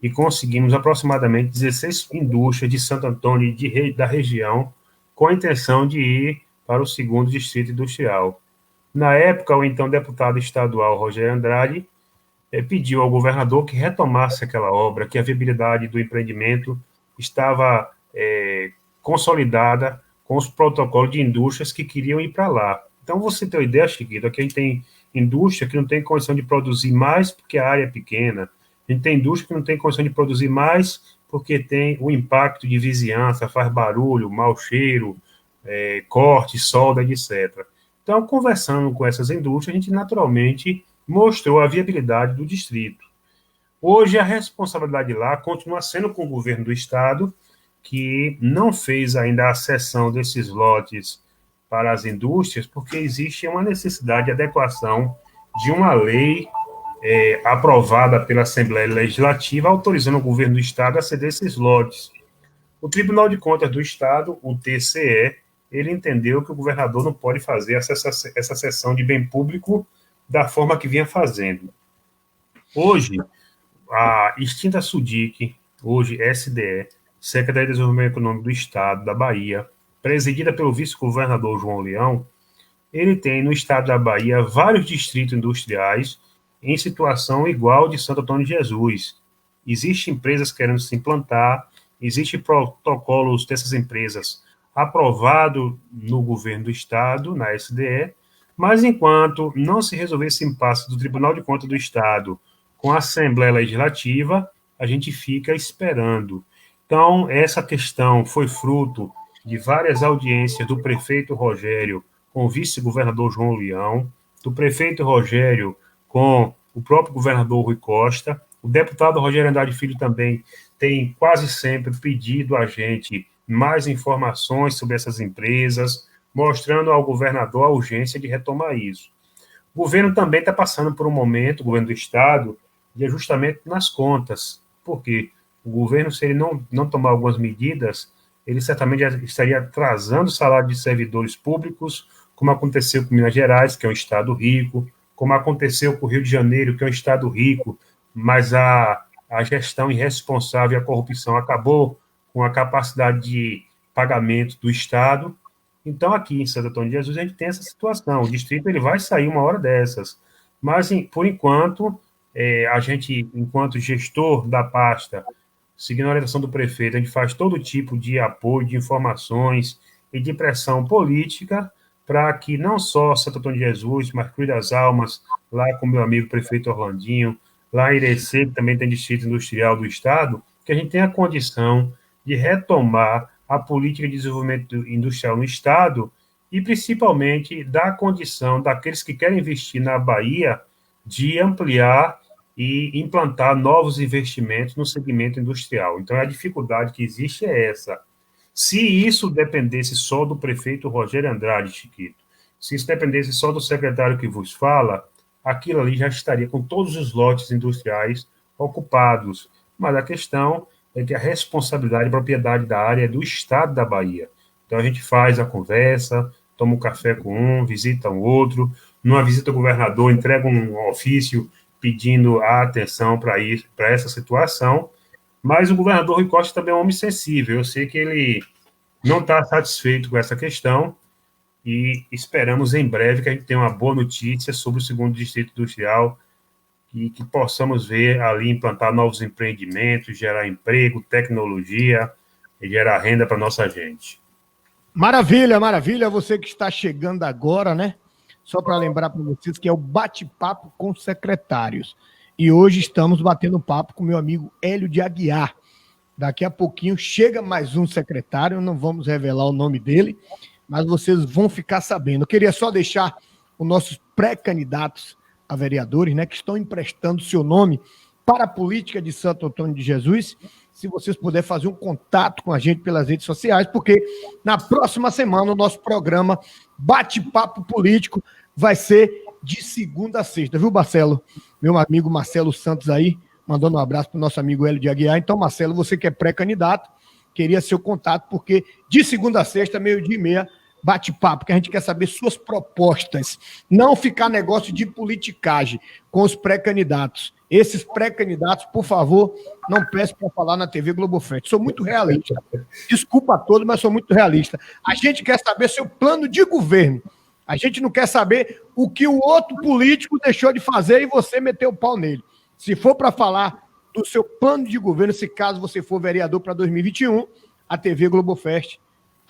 e conseguimos aproximadamente 16 indústrias de Santo Antônio da região, com a intenção de ir para o segundo distrito industrial. Na época, o então deputado estadual Rogério Andrade pediu ao governador que retomasse aquela obra, que a viabilidade do empreendimento estava consolidada com os protocolos de indústrias que queriam ir para lá. Então, você tem uma ideia, Chiquito, aqui a gente tem indústria que não tem condição de produzir mais porque a área é pequena, a gente tem indústria que não tem condição de produzir mais porque tem o impacto de vizinhança, faz barulho, mau cheiro, corte, solda, etc. Então, conversando com essas indústrias, a gente naturalmente mostrou a viabilidade do distrito. Hoje, a responsabilidade lá continua sendo com o governo do estado, que não fez ainda a cessão desses lotes para as indústrias, porque existe uma necessidade de adequação de uma lei aprovada pela Assembleia Legislativa, autorizando o governo do estado a ceder esses lotes. O Tribunal de Contas do Estado, o TCE, ele entendeu que o governador não pode fazer essa cessão de bem público da forma que vinha fazendo. Hoje, a extinta SUDIC, hoje SDE, Secretaria de Desenvolvimento Econômico do Estado da Bahia, presidida pelo vice-governador João Leão, ele tem no estado da Bahia vários distritos industriais em situação igual de Santo Antônio de Jesus. Existem empresas querendo se implantar, existem protocolos dessas empresas aprovados no governo do estado, na SDE, mas enquanto não se resolver esse impasse do Tribunal de Contas do Estado com a Assembleia Legislativa, a gente fica esperando. Então, essa questão foi fruto de várias audiências do prefeito Rogério com o vice-governador João Leão, do prefeito Rogério com o próprio governador Rui Costa. O deputado Rogério Andrade Filho também tem quase sempre pedido a gente mais informações sobre essas empresas, mostrando ao governador a urgência de retomar isso. O governo também está passando por um momento, o governo do estado, de ajustamento nas contas. Por quê? O governo, se ele não tomar algumas medidas, ele certamente estaria atrasando o salário de servidores públicos, como aconteceu com Minas Gerais, que é um estado rico, como aconteceu com o Rio de Janeiro, que é um estado rico, mas a gestão irresponsável e a corrupção acabou com a capacidade de pagamento do estado. Então, aqui em Santo Antônio de Jesus, a gente tem essa situação. O distrito ele vai sair uma hora dessas. Mas, por enquanto, a gente, enquanto gestor da pasta, seguindo a orientação do prefeito, a gente faz todo tipo de apoio, de informações e de pressão política para que não só Santo Antônio de Jesus, mas Cruz das Almas, lá com meu amigo prefeito Orlandinho, lá em Irecê, que também tem distrito industrial do estado, que a gente tenha a condição de retomar a política de desenvolvimento industrial no estado e, principalmente, dar a condição daqueles que querem investir na Bahia de ampliar e implantar novos investimentos no segmento industrial. Então, a dificuldade que existe é essa. Se isso dependesse só do prefeito Rogério Andrade, Chiquito, se isso dependesse só do secretário que vos fala, aquilo ali já estaria com todos os lotes industriais ocupados. Mas a questão é que a responsabilidade e propriedade da área é do estado da Bahia. Então, a gente faz a conversa, toma um café com um, visita um outro, numa visita ao governador, entrega um ofício pedindo a atenção para essa situação, mas o governador Rui Costa também é um homem sensível. Eu sei que ele não está satisfeito com essa questão e esperamos em breve que a gente tenha uma boa notícia sobre o segundo distrito industrial e que possamos ver ali implantar novos empreendimentos, gerar emprego, tecnologia e gerar renda para nossa gente. Maravilha, maravilha. Você que está chegando agora, né? Só para lembrar para vocês que é o bate-papo com secretários. E hoje estamos batendo papo com meu amigo Hélio de Aguiar. Daqui a pouquinho chega mais um secretário, não vamos revelar o nome dele, mas vocês vão ficar sabendo. Eu queria só deixar os nossos pré-candidatos a vereadores, né, que estão emprestando seu nome para a política de Santo Antônio de Jesus, se vocês puderem fazer um contato com a gente pelas redes sociais, porque na próxima semana o nosso programa Bate-Papo Político vai ser de segunda a sexta, viu, Marcelo? Meu amigo Marcelo Santos aí, mandando um abraço para o nosso amigo Hélio de Aguiar. Então, Marcelo, você que é pré-candidato, queria seu contato, porque de segunda a sexta, 12h30, bate-papo, porque a gente quer saber suas propostas. Não ficar negócio de politicagem com os pré-candidatos. Esses pré-candidatos, por favor, não peçam para falar na TV Globofest. Sou muito realista. Desculpa a todos, mas sou muito realista. A gente quer saber seu plano de governo. A gente não quer saber o que o outro político deixou de fazer e você meteu o pau nele. Se for para falar do seu plano de governo, se caso você for vereador para 2021, a TV Globofest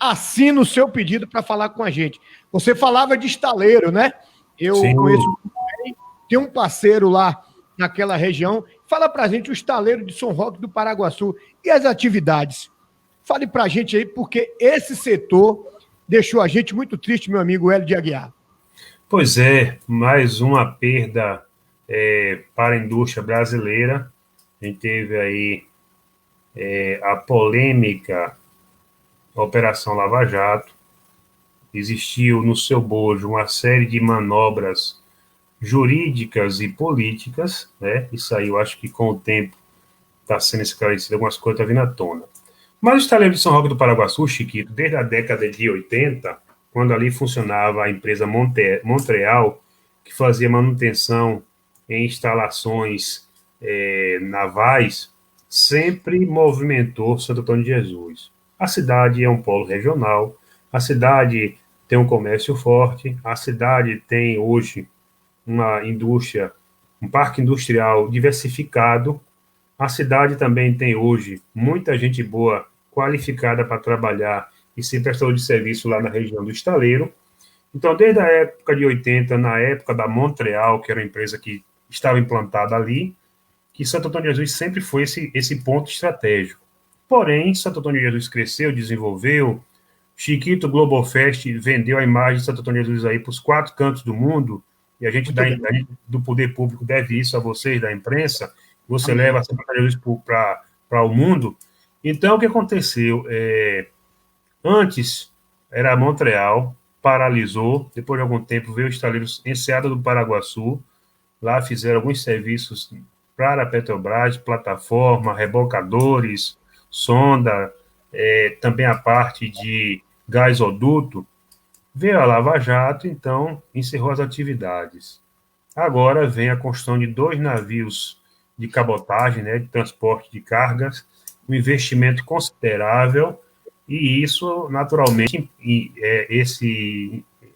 assina o seu pedido para falar com a gente. Você falava de estaleiro, né? Eu Sim. conheço bem, tem um parceiro lá naquela região. Fala para a gente o estaleiro de São Roque do Paraguaçu e as atividades. Fale para a gente aí, porque esse setor deixou a gente muito triste, meu amigo Hélio de Aguiar. Pois é, mais uma perda para a indústria brasileira. A gente teve aí a polêmica Operação Lava Jato. Existiu no seu bojo uma série de manobras jurídicas e políticas, né? Isso aí eu acho que com o tempo está sendo esclarecido, algumas coisas estão vindo à tona. Mas o estaleiro de São Roque do Paraguaçu, Chiquito, desde a década de 80, quando ali funcionava a empresa Montreal, que fazia manutenção em instalações navais, sempre movimentou Santo Antônio de Jesus. A cidade é um polo regional, a cidade tem um comércio forte, a cidade tem hoje uma indústria, um parque industrial diversificado, a cidade também tem hoje muita gente boa qualificada para trabalhar e ser prestador de serviço lá na região do estaleiro. Então, desde a época de 80, na época da Montreal, que era uma empresa que estava implantada ali, que Santo Antônio de Jesus sempre foi esse ponto estratégico. Porém, Santo Antônio de Jesus cresceu, desenvolveu, Chiquito Globofest vendeu a imagem de Santo Antônio de Jesus aí para os 4 cantos do mundo, e a gente do poder público deve isso a vocês, da imprensa, você leva Santo Antônio de Jesus para o mundo. Então, o que aconteceu? Antes era Montreal, paralisou, depois de algum tempo veio o estaleiro Enseada do Paraguaçu, lá fizeram alguns serviços para a Petrobras, plataforma, rebocadores, sonda, também a parte de gasoduto. Veio a Lava Jato, então encerrou as atividades. Agora vem a construção de 2 navios de cabotagem, né, de transporte de cargas, um investimento considerável, e isso, naturalmente,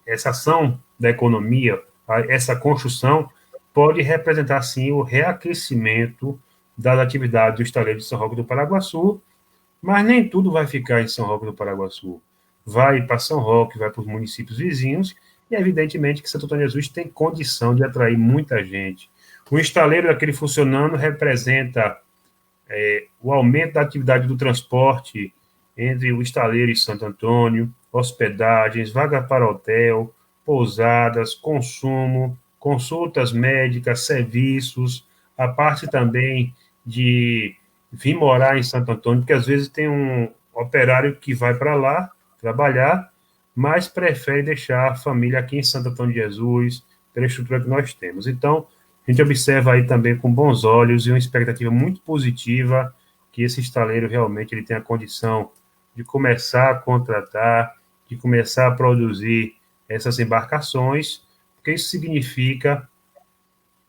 essa ação da economia, essa construção, pode representar, sim, o reaquecimento das atividades do estaleiro de São Roque do Paraguaçu, mas nem tudo vai ficar em São Roque do Paraguaçu. Vai para São Roque, vai para os municípios vizinhos, e evidentemente que Santo Antônio de Jesus tem condição de atrair muita gente. O estaleiro daquele funcionando representa o aumento da atividade do transporte entre o estaleiro e Santo Antônio, hospedagens, vaga para hotel, pousadas, consumo, consultas médicas, serviços, a parte também de vir morar em Santo Antônio, porque às vezes tem um operário que vai para lá trabalhar, mas prefere deixar a família aqui em Santo Antônio de Jesus, pela estrutura que nós temos. Então, a gente observa aí também com bons olhos e uma expectativa muito positiva que esse estaleiro realmente ele tenha a condição de começar a contratar, de começar a produzir essas embarcações, porque isso significa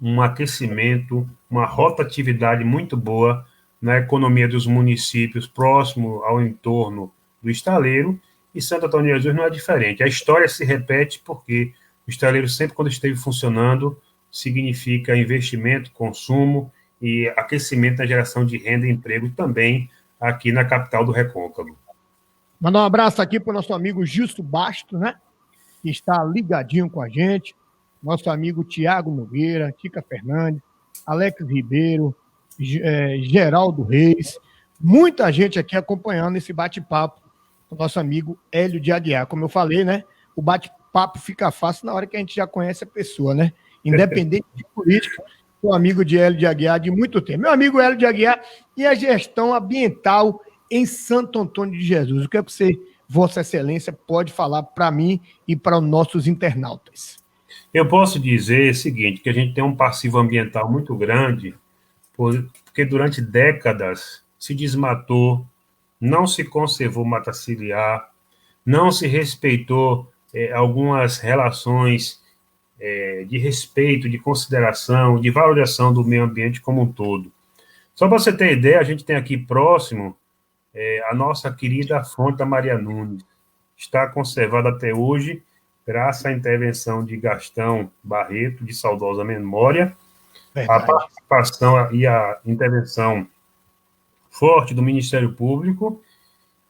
um aquecimento, uma rotatividade muito boa na economia dos municípios próximo ao entorno do estaleiro, e Santo Antônio de Jesus não é diferente. A história se repete porque o estaleiro sempre, quando esteve funcionando, significa investimento, consumo e aquecimento na geração de renda e emprego também aqui na capital do Recôncavo. Mandar um abraço aqui para o nosso amigo Justo Bastos, né? Que está ligadinho com a gente. Nosso amigo Tiago Nogueira, Tica Fernandes, Alex Ribeiro, Geraldo Reis. Muita gente aqui acompanhando esse bate-papo o nosso amigo Hélio de Aguiar. Como eu falei, né? O bate-papo fica fácil na hora que a gente já conhece a pessoa, né? Independente de política, sou amigo de Hélio de Aguiar de muito tempo. Meu amigo Hélio de Aguiar e a gestão ambiental em Santo Antônio de Jesus. O que é que você, Vossa Excelência, pode falar para mim e para os nossos internautas? Eu posso dizer o seguinte, que a gente tem um passivo ambiental muito grande, porque durante décadas se desmatou, não se conservou mata ciliar, não se respeitou algumas relações de respeito, de consideração, de valorização do meio ambiente como um todo. Só para você ter ideia, a gente tem aqui próximo a nossa querida Fonte da Maria Nunes. Está conservada até hoje, graças à intervenção de Gastão Barreto, de saudosa memória, Verdade. a participação e a intervenção forte do Ministério Público.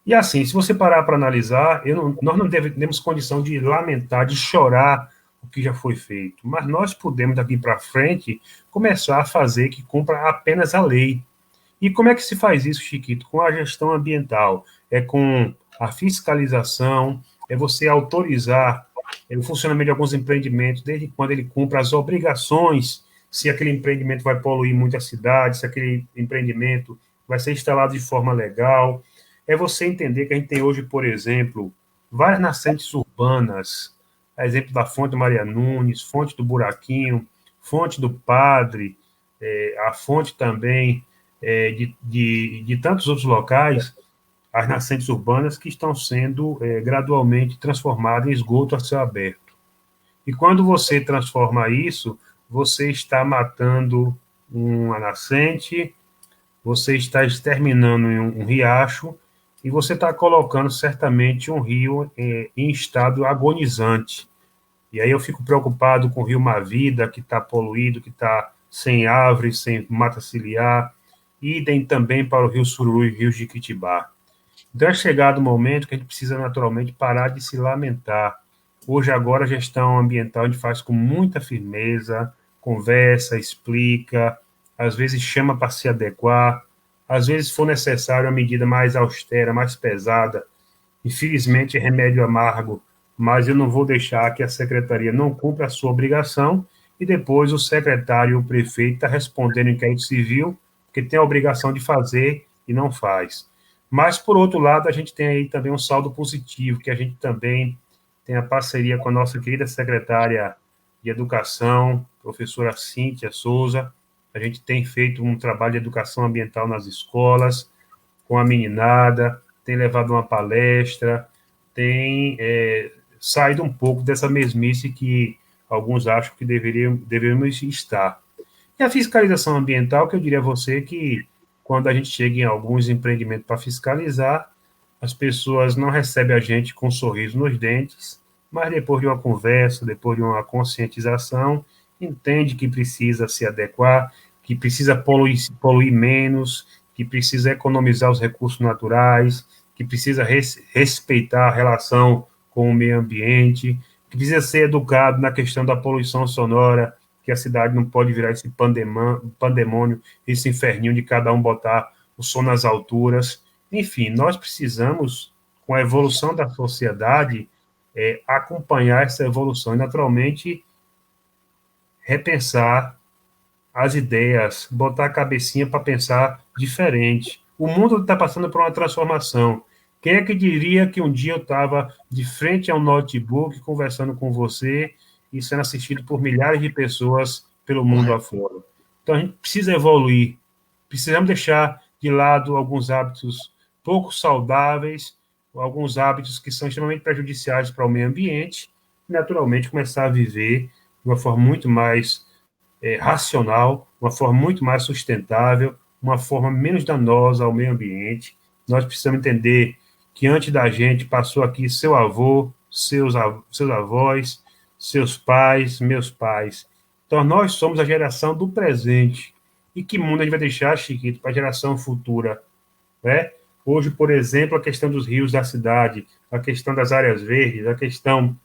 E assim, se você parar para analisar, nós não temos condição de lamentar, de chorar o que já foi feito, mas nós podemos, daqui para frente, começar a fazer que cumpra apenas a lei. E como é que se faz isso, Chiquito? Com a gestão ambiental, com a fiscalização, você autorizar o funcionamento de alguns empreendimentos, desde quando ele cumpra as obrigações, se aquele empreendimento vai poluir muito a cidade, se aquele empreendimento vai ser instalado de forma legal. É você entender que a gente tem hoje, por exemplo, várias nascentes urbanas, a exemplo da Fonte Maria Nunes, Fonte do Buraquinho, Fonte do Padre, a fonte também de tantos outros locais, as nascentes urbanas que estão sendo gradualmente transformadas em esgoto a céu aberto. E quando você transforma isso, você está matando uma nascente, você está exterminando um riacho, e você está colocando certamente um rio em estado agonizante. E aí eu fico preocupado com o rio Mavida, que está poluído, que está sem árvores, sem mata ciliar, idem também para o rio Sururu e o rio Jiquitibá. Então é chegado o momento que a gente precisa naturalmente parar de se lamentar. Hoje, agora, a gestão ambiental a gente faz com muita firmeza, conversa, explica, às vezes chama para se adequar, às vezes for necessário uma medida mais austera, mais pesada. Infelizmente, é remédio amargo, mas eu não vou deixar que a secretaria não cumpra a sua obrigação e depois o secretário e o prefeito está respondendo em inquérito civil, porque tem a obrigação de fazer e não faz. Mas, por outro lado, a gente tem aí também um saldo positivo, que a gente também tem a parceria com a nossa querida secretária de Educação, professora Cíntia Souza. A gente tem feito um trabalho de educação ambiental nas escolas, com a meninada, tem levado uma palestra, tem saído um pouco dessa mesmice que alguns acham que deveríamos estar. E a fiscalização ambiental, que eu diria a você que, quando a gente chega em alguns empreendimentos para fiscalizar, as pessoas não recebem a gente com um sorriso nos dentes, mas depois de uma conversa, depois de uma conscientização, entende que precisa se adequar, que precisa poluir menos, que precisa economizar os recursos naturais, que precisa respeitar a relação com o meio ambiente, que precisa ser educado na questão da poluição sonora, que a cidade não pode virar esse pandemônio, esse inferninho de cada um botar o som nas alturas. Enfim, nós precisamos, com a evolução da sociedade, acompanhar essa evolução e, naturalmente, repensar as ideias, botar a cabecinha para pensar diferente. O mundo está passando por uma transformação. Quem é que diria que um dia eu estava de frente a um notebook conversando com você e sendo assistido por milhares de pessoas pelo mundo afora? Então, a gente precisa evoluir. Precisamos deixar de lado alguns hábitos pouco saudáveis, alguns hábitos que são extremamente prejudiciais para o meio ambiente e, naturalmente, começar a viver de uma forma muito mais racional, uma forma muito mais sustentável, uma forma menos danosa ao meio ambiente. Nós precisamos entender que antes da gente passou aqui seu avô, seus avós, seus pais, meus pais. Então, nós somos a geração do presente. E que mundo a gente vai deixar, Chiquito, para a geração futura? Né? Hoje, por exemplo, a questão dos rios da cidade, a questão das áreas verdes, a questão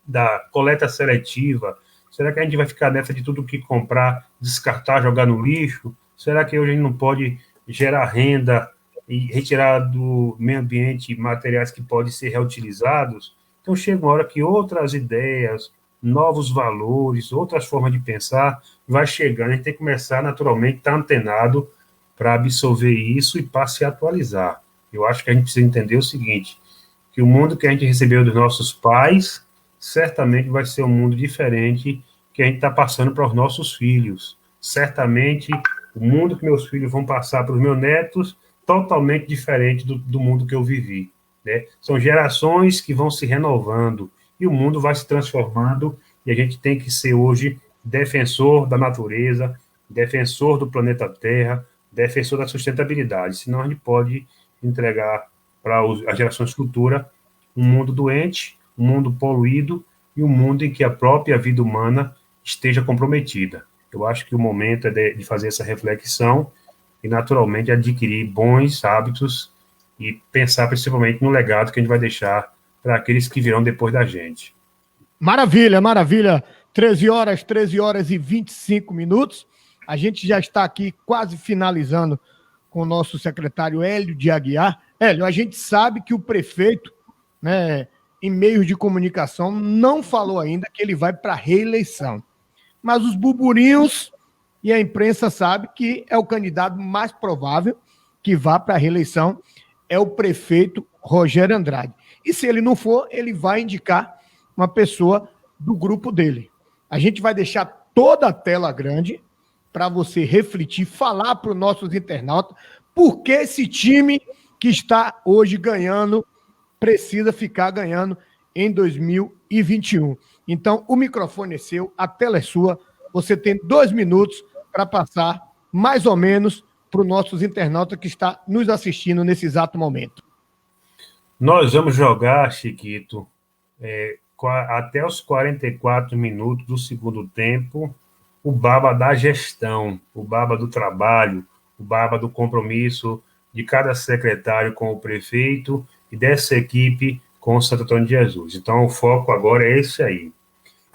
da coleta seletiva. Será que a gente vai ficar nessa de tudo que comprar, descartar, jogar no lixo? Será que hoje a gente não pode gerar renda e retirar do meio ambiente materiais que podem ser reutilizados. Então, chega uma hora que outras ideias, novos valores, outras formas de pensar vai chegando. A gente tem que começar, naturalmente, a estar antenado para absorver isso e para se atualizar. Eu acho que a gente precisa entender o seguinte, que o mundo que a gente recebeu dos nossos pais certamente vai ser um mundo diferente que a gente está passando para os nossos filhos. Certamente, o mundo que meus filhos vão passar para os meus netos totalmente diferente do mundo que eu vivi. Né? São gerações que vão se renovando e o mundo vai se transformando e a gente tem que ser hoje defensor da natureza, defensor do planeta Terra, defensor da sustentabilidade, senão a gente pode entregar para as gerações futuras um mundo doente, um mundo poluído e um mundo em que a própria vida humana esteja comprometida. Eu acho que o momento é de fazer essa reflexão e, naturalmente, adquirir bons hábitos e pensar principalmente no legado que a gente vai deixar para aqueles que virão depois da gente. Maravilha, maravilha. 13 horas e 25 minutos. A gente já está aqui quase finalizando com o nosso secretário Hélio de Aguiar. Hélio, a gente sabe que o prefeito, né, em meios de comunicação, não falou ainda que ele vai para a reeleição. Mas os burburinhos e a imprensa sabe que é o candidato mais provável que vá para a reeleição, é o prefeito Rogério Andrade. E se ele não for, ele vai indicar uma pessoa do grupo dele. A gente vai deixar toda a tela grande para você refletir, falar para os nossos internautas por que esse time que está hoje ganhando precisa ficar ganhando em 2021. Então, o microfone é seu, a tela é sua, você tem 2 minutos para passar mais ou menos para os nossos internautas que está nos assistindo nesse exato momento. Nós vamos jogar, Chiquito, até os 44 minutos do segundo tempo, o baba da gestão, o baba do trabalho, o baba do compromisso de cada secretário com o prefeito e dessa equipe com o Santo Antônio de Jesus. Então, o foco agora é esse aí.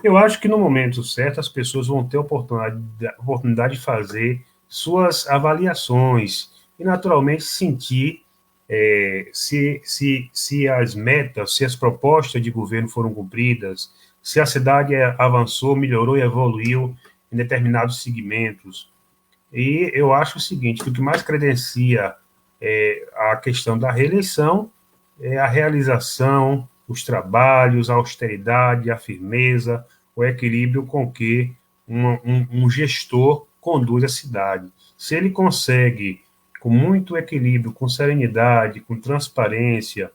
Eu acho que no momento certo as pessoas vão ter oportunidade de fazer suas avaliações e, naturalmente, sentir se as metas, se as propostas de governo foram cumpridas, se a cidade avançou, melhorou e evoluiu em determinados segmentos. E eu acho o seguinte, que o que mais credencia a questão da reeleição é a realização, os trabalhos, a austeridade, a firmeza, o equilíbrio com que um gestor conduz a cidade. Se ele consegue, com muito equilíbrio, com serenidade, com transparência,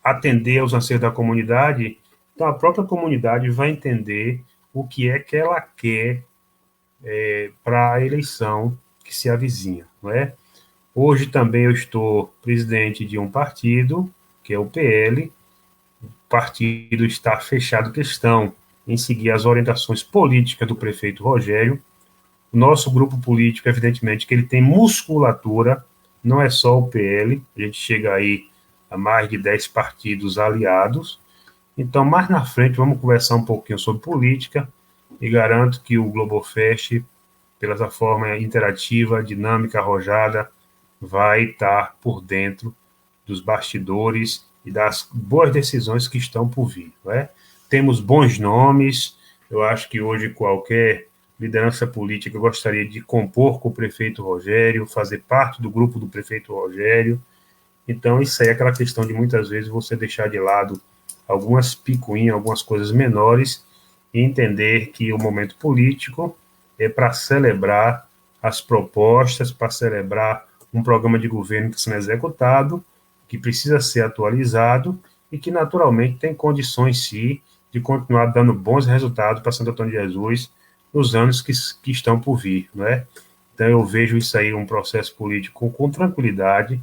atender aos anseios da comunidade, então a própria comunidade vai entender o que é que ela quer para a eleição que se avizinha, não é? Hoje também eu estou presidente de um partido, que é o PL. O partido está fechado questão em seguir as orientações políticas do prefeito Rogério. O nosso grupo político, evidentemente, que ele tem musculatura, não é só o PL, a gente chega aí a mais de 10 partidos aliados. Então, mais na frente, vamos conversar um pouquinho sobre política e garanto que o Globofest, pela forma interativa, dinâmica, arrojada, vai estar por dentro dos bastidores e das boas decisões que estão por vir. Não é? Temos bons nomes, eu acho que hoje qualquer liderança política gostaria de compor com o prefeito Rogério, fazer parte do grupo do prefeito Rogério. Então, isso aí é aquela questão de muitas vezes você deixar de lado algumas picuinhas, algumas coisas menores e entender que o momento político é para celebrar as propostas, para celebrar um programa de governo que está sendo executado, que precisa ser atualizado e que, naturalmente, tem condições, sim, de continuar dando bons resultados para Santo Antônio de Jesus nos anos que estão por vir, não é? Então, eu vejo isso aí, um processo político com tranquilidade.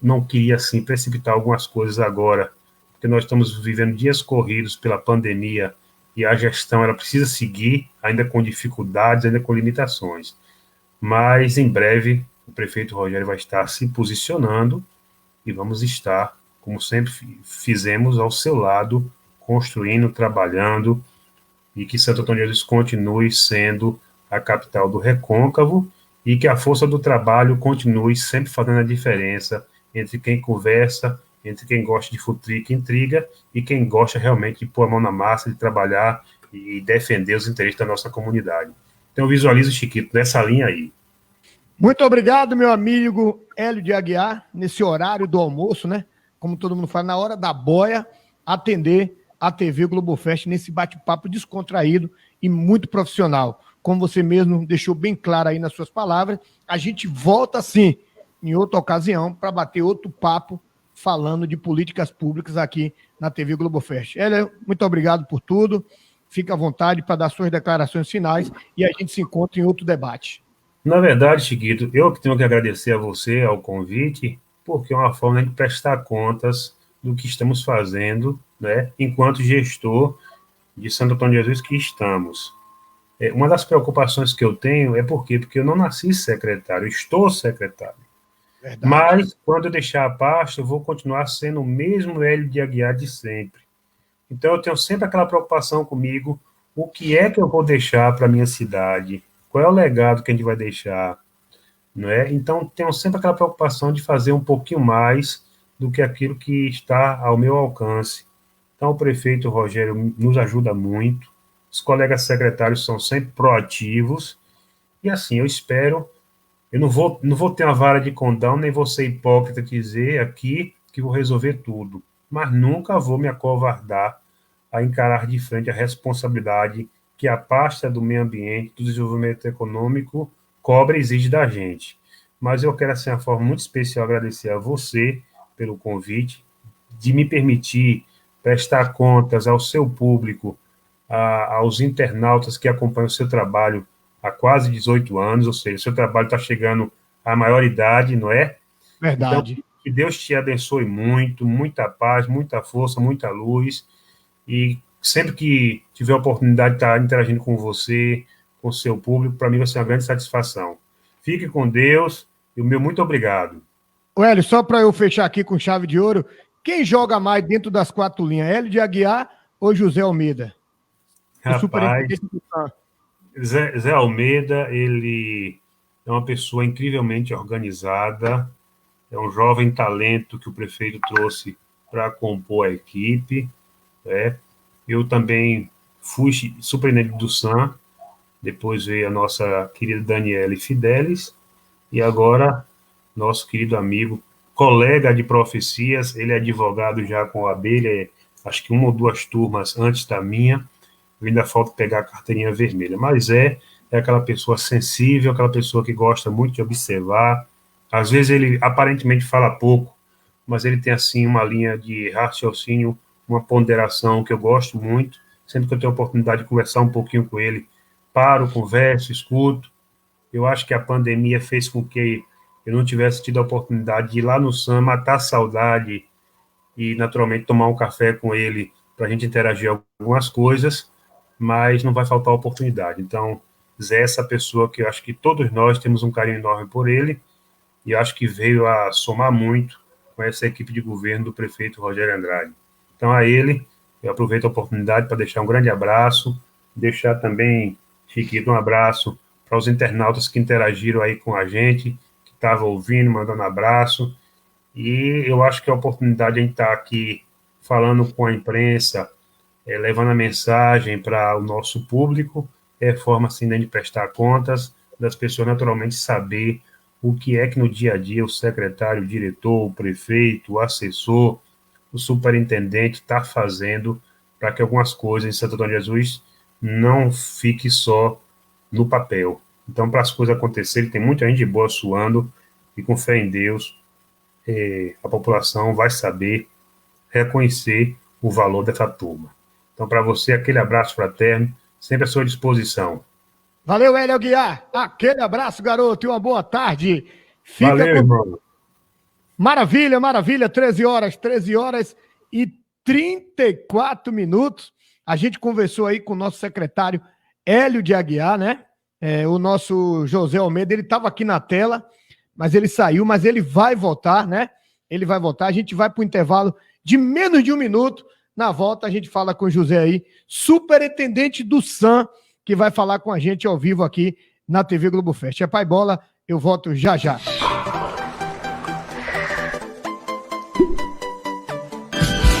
Não queria, assim, precipitar algumas coisas agora, porque nós estamos vivendo dias corridos pela pandemia e a gestão ela precisa seguir, ainda com dificuldades, ainda com limitações. Mas, em breve, o prefeito Rogério vai estar se posicionando e vamos estar, como sempre fizemos, ao seu lado, construindo, trabalhando, e que Santo Antônio de Jesus continue sendo a capital do Recôncavo e que a força do trabalho continue sempre fazendo a diferença entre quem conversa, entre quem gosta de futrica, intriga, e quem gosta realmente de pôr a mão na massa, de trabalhar e defender os interesses da nossa comunidade. Então, eu visualizo, Chiquito, nessa linha aí. Muito obrigado, meu amigo Hélio de Aguiar, nesse horário do almoço, né? Como todo mundo fala, na hora da boia, atender a TV Globofest nesse bate-papo descontraído e muito profissional. Como você mesmo deixou bem claro aí nas suas palavras, a gente volta, sim, em outra ocasião, para bater outro papo falando de políticas públicas aqui na TV Globofest. Hélio, muito obrigado por tudo. Fica à vontade para dar suas declarações finais e a gente se encontra em outro debate. Na verdade, Chiquito, eu que tenho que agradecer a você, ao convite, porque é uma forma de prestar contas do que estamos fazendo, né, enquanto gestor de Santo Antônio de Jesus que estamos. Uma das preocupações que eu tenho é porque eu não nasci secretário, estou secretário. Verdade. Mas, quando eu deixar a pasta, eu vou continuar sendo o mesmo Hélio de Aguiar de sempre. Então, eu tenho sempre aquela preocupação comigo, o que é que eu vou deixar para a minha cidade? Qual é o legado que a gente vai deixar? Não é? Então, tenho sempre aquela preocupação de fazer um pouquinho mais do que aquilo que está ao meu alcance. Então, o prefeito Rogério nos ajuda muito, os colegas secretários são sempre proativos, e assim, eu espero, eu não vou ter uma vara de condão, nem vou ser hipócrita dizer aqui que vou resolver tudo, mas nunca vou me acovardar a encarar de frente a responsabilidade que a pasta do meio ambiente, do desenvolvimento econômico, cobra e exige da gente. Mas eu quero, assim, de uma forma muito especial, agradecer a você pelo convite, de me permitir prestar contas ao seu público, aos internautas que acompanham o seu trabalho há quase 18 anos, ou seja, o seu trabalho está chegando à maioridade, não é? Verdade. Então, que Deus te abençoe muito, muita paz, muita força, muita luz, e sempre que tiver a oportunidade de estar interagindo com você, com o seu público, para mim vai ser uma grande satisfação. Fique com Deus, e o meu muito obrigado. Hélio, só para eu fechar aqui com chave de ouro, quem joga mais dentro das quatro linhas, Hélio de Aguiar ou José Almeida? Rapaz, Zé Almeida, ele é uma pessoa incrivelmente organizada, é um jovem talento que o prefeito trouxe para compor a equipe, né? Eu também fui superintendente do SAM, depois veio a nossa querida Daniele Fidelis, e agora nosso querido amigo, colega de profecias, ele é advogado já com a OAB, ele é, acho que uma ou duas turmas antes da minha, ainda falta pegar a carteirinha vermelha, mas é aquela pessoa sensível, aquela pessoa que gosta muito de observar, às vezes ele aparentemente fala pouco, mas ele tem assim uma linha de raciocínio, uma ponderação que eu gosto muito, sempre que eu tenho a oportunidade de conversar um pouquinho com ele, paro, converso, escuto. Eu acho que a pandemia fez com que eu não tivesse tido a oportunidade de ir lá no SAM, matar a saudade e, naturalmente, tomar um café com ele para a gente interagir algumas coisas, mas não vai faltar oportunidade. Então, Zé é essa pessoa que eu acho que todos nós temos um carinho enorme por ele, e eu acho que veio a somar muito com essa equipe de governo do prefeito Rogério Andrade. Então, a ele, eu aproveito a oportunidade para deixar um grande abraço, deixar também, Chiquito, um abraço para os internautas que interagiram aí com a gente, que estavam ouvindo, mandando abraço, e eu acho que a oportunidade de a gente estar aqui falando com a imprensa, levando a mensagem para o nosso público, é forma, assim, de a gente prestar contas, das pessoas naturalmente saber o que é que no dia a dia o secretário, o diretor, o prefeito, o assessor, o superintendente está fazendo para que algumas coisas em Santo Antônio de Jesus não fique só no papel. Então, para as coisas acontecerem, tem muita gente boa suando, e com fé em Deus, a população vai saber reconhecer o valor dessa turma. Então, para você, aquele abraço fraterno, sempre à sua disposição. Valeu, Hélio Aguiar. Aquele abraço, garoto, e uma boa tarde. Valeu, irmão. Maravilha, maravilha. 13 horas e 34 minutos. A gente conversou aí com o nosso secretário Hélio de Aguiar, né? O nosso José Almeida, ele estava aqui na tela, mas ele saiu, mas ele vai voltar, né? Ele vai voltar. A gente vai para o intervalo de menos de um minuto. Na volta, a gente fala com o José aí, superintendente do SAM, que vai falar com a gente ao vivo aqui na TV Globofest. É Pai Bola, Eu volto já já.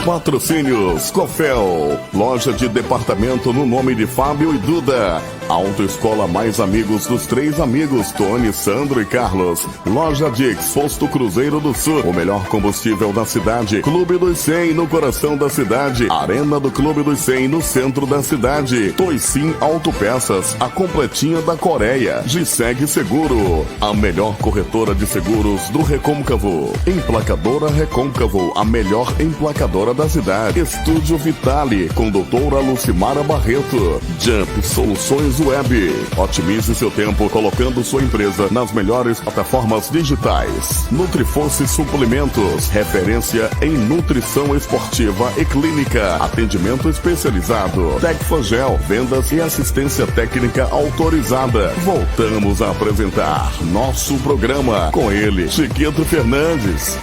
Patrocínios Cofel, loja de departamento no nome de Fábio e Duda. Autoescola Mais Amigos dos Três Amigos, Tony, Sandro e Carlos. Loja Dix, Posto Cruzeiro do Sul, o melhor combustível da cidade. Clube dos 100 no coração da cidade. Arena do Clube dos 100 no centro da cidade. Toisim Autopeças, a completinha da Coreia. Giseg Seguro, a melhor corretora de seguros do Recôncavo. Emplacadora Recôncavo, a melhor emplacadora da cidade. Estúdio Vitale, com doutora Lucimara Barreto. Jump Soluções Web. Otimize seu tempo colocando sua empresa nas melhores plataformas digitais. Nutriforce Suplementos, referência em nutrição esportiva e clínica. Atendimento especializado. Tecfogel, vendas e assistência técnica autorizada. Voltamos a apresentar nosso programa com ele, Chiquito Fernandes.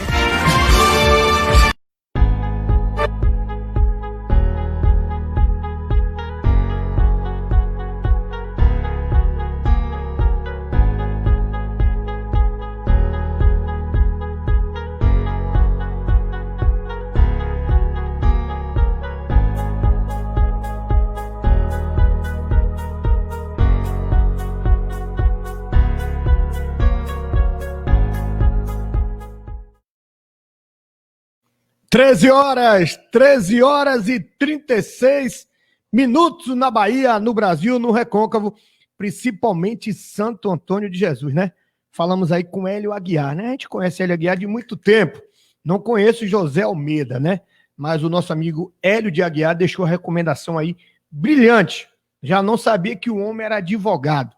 Treze horas e 36 minutos na Bahia, no Brasil, no Recôncavo, principalmente Santo Antônio de Jesus, né? Falamos aí com Hélio Aguiar, né? A gente conhece Hélio Aguiar de muito tempo. Não conheço José Almeida, né? Mas o nosso amigo Hélio de Aguiar deixou a recomendação aí brilhante. Já não sabia que o homem era advogado.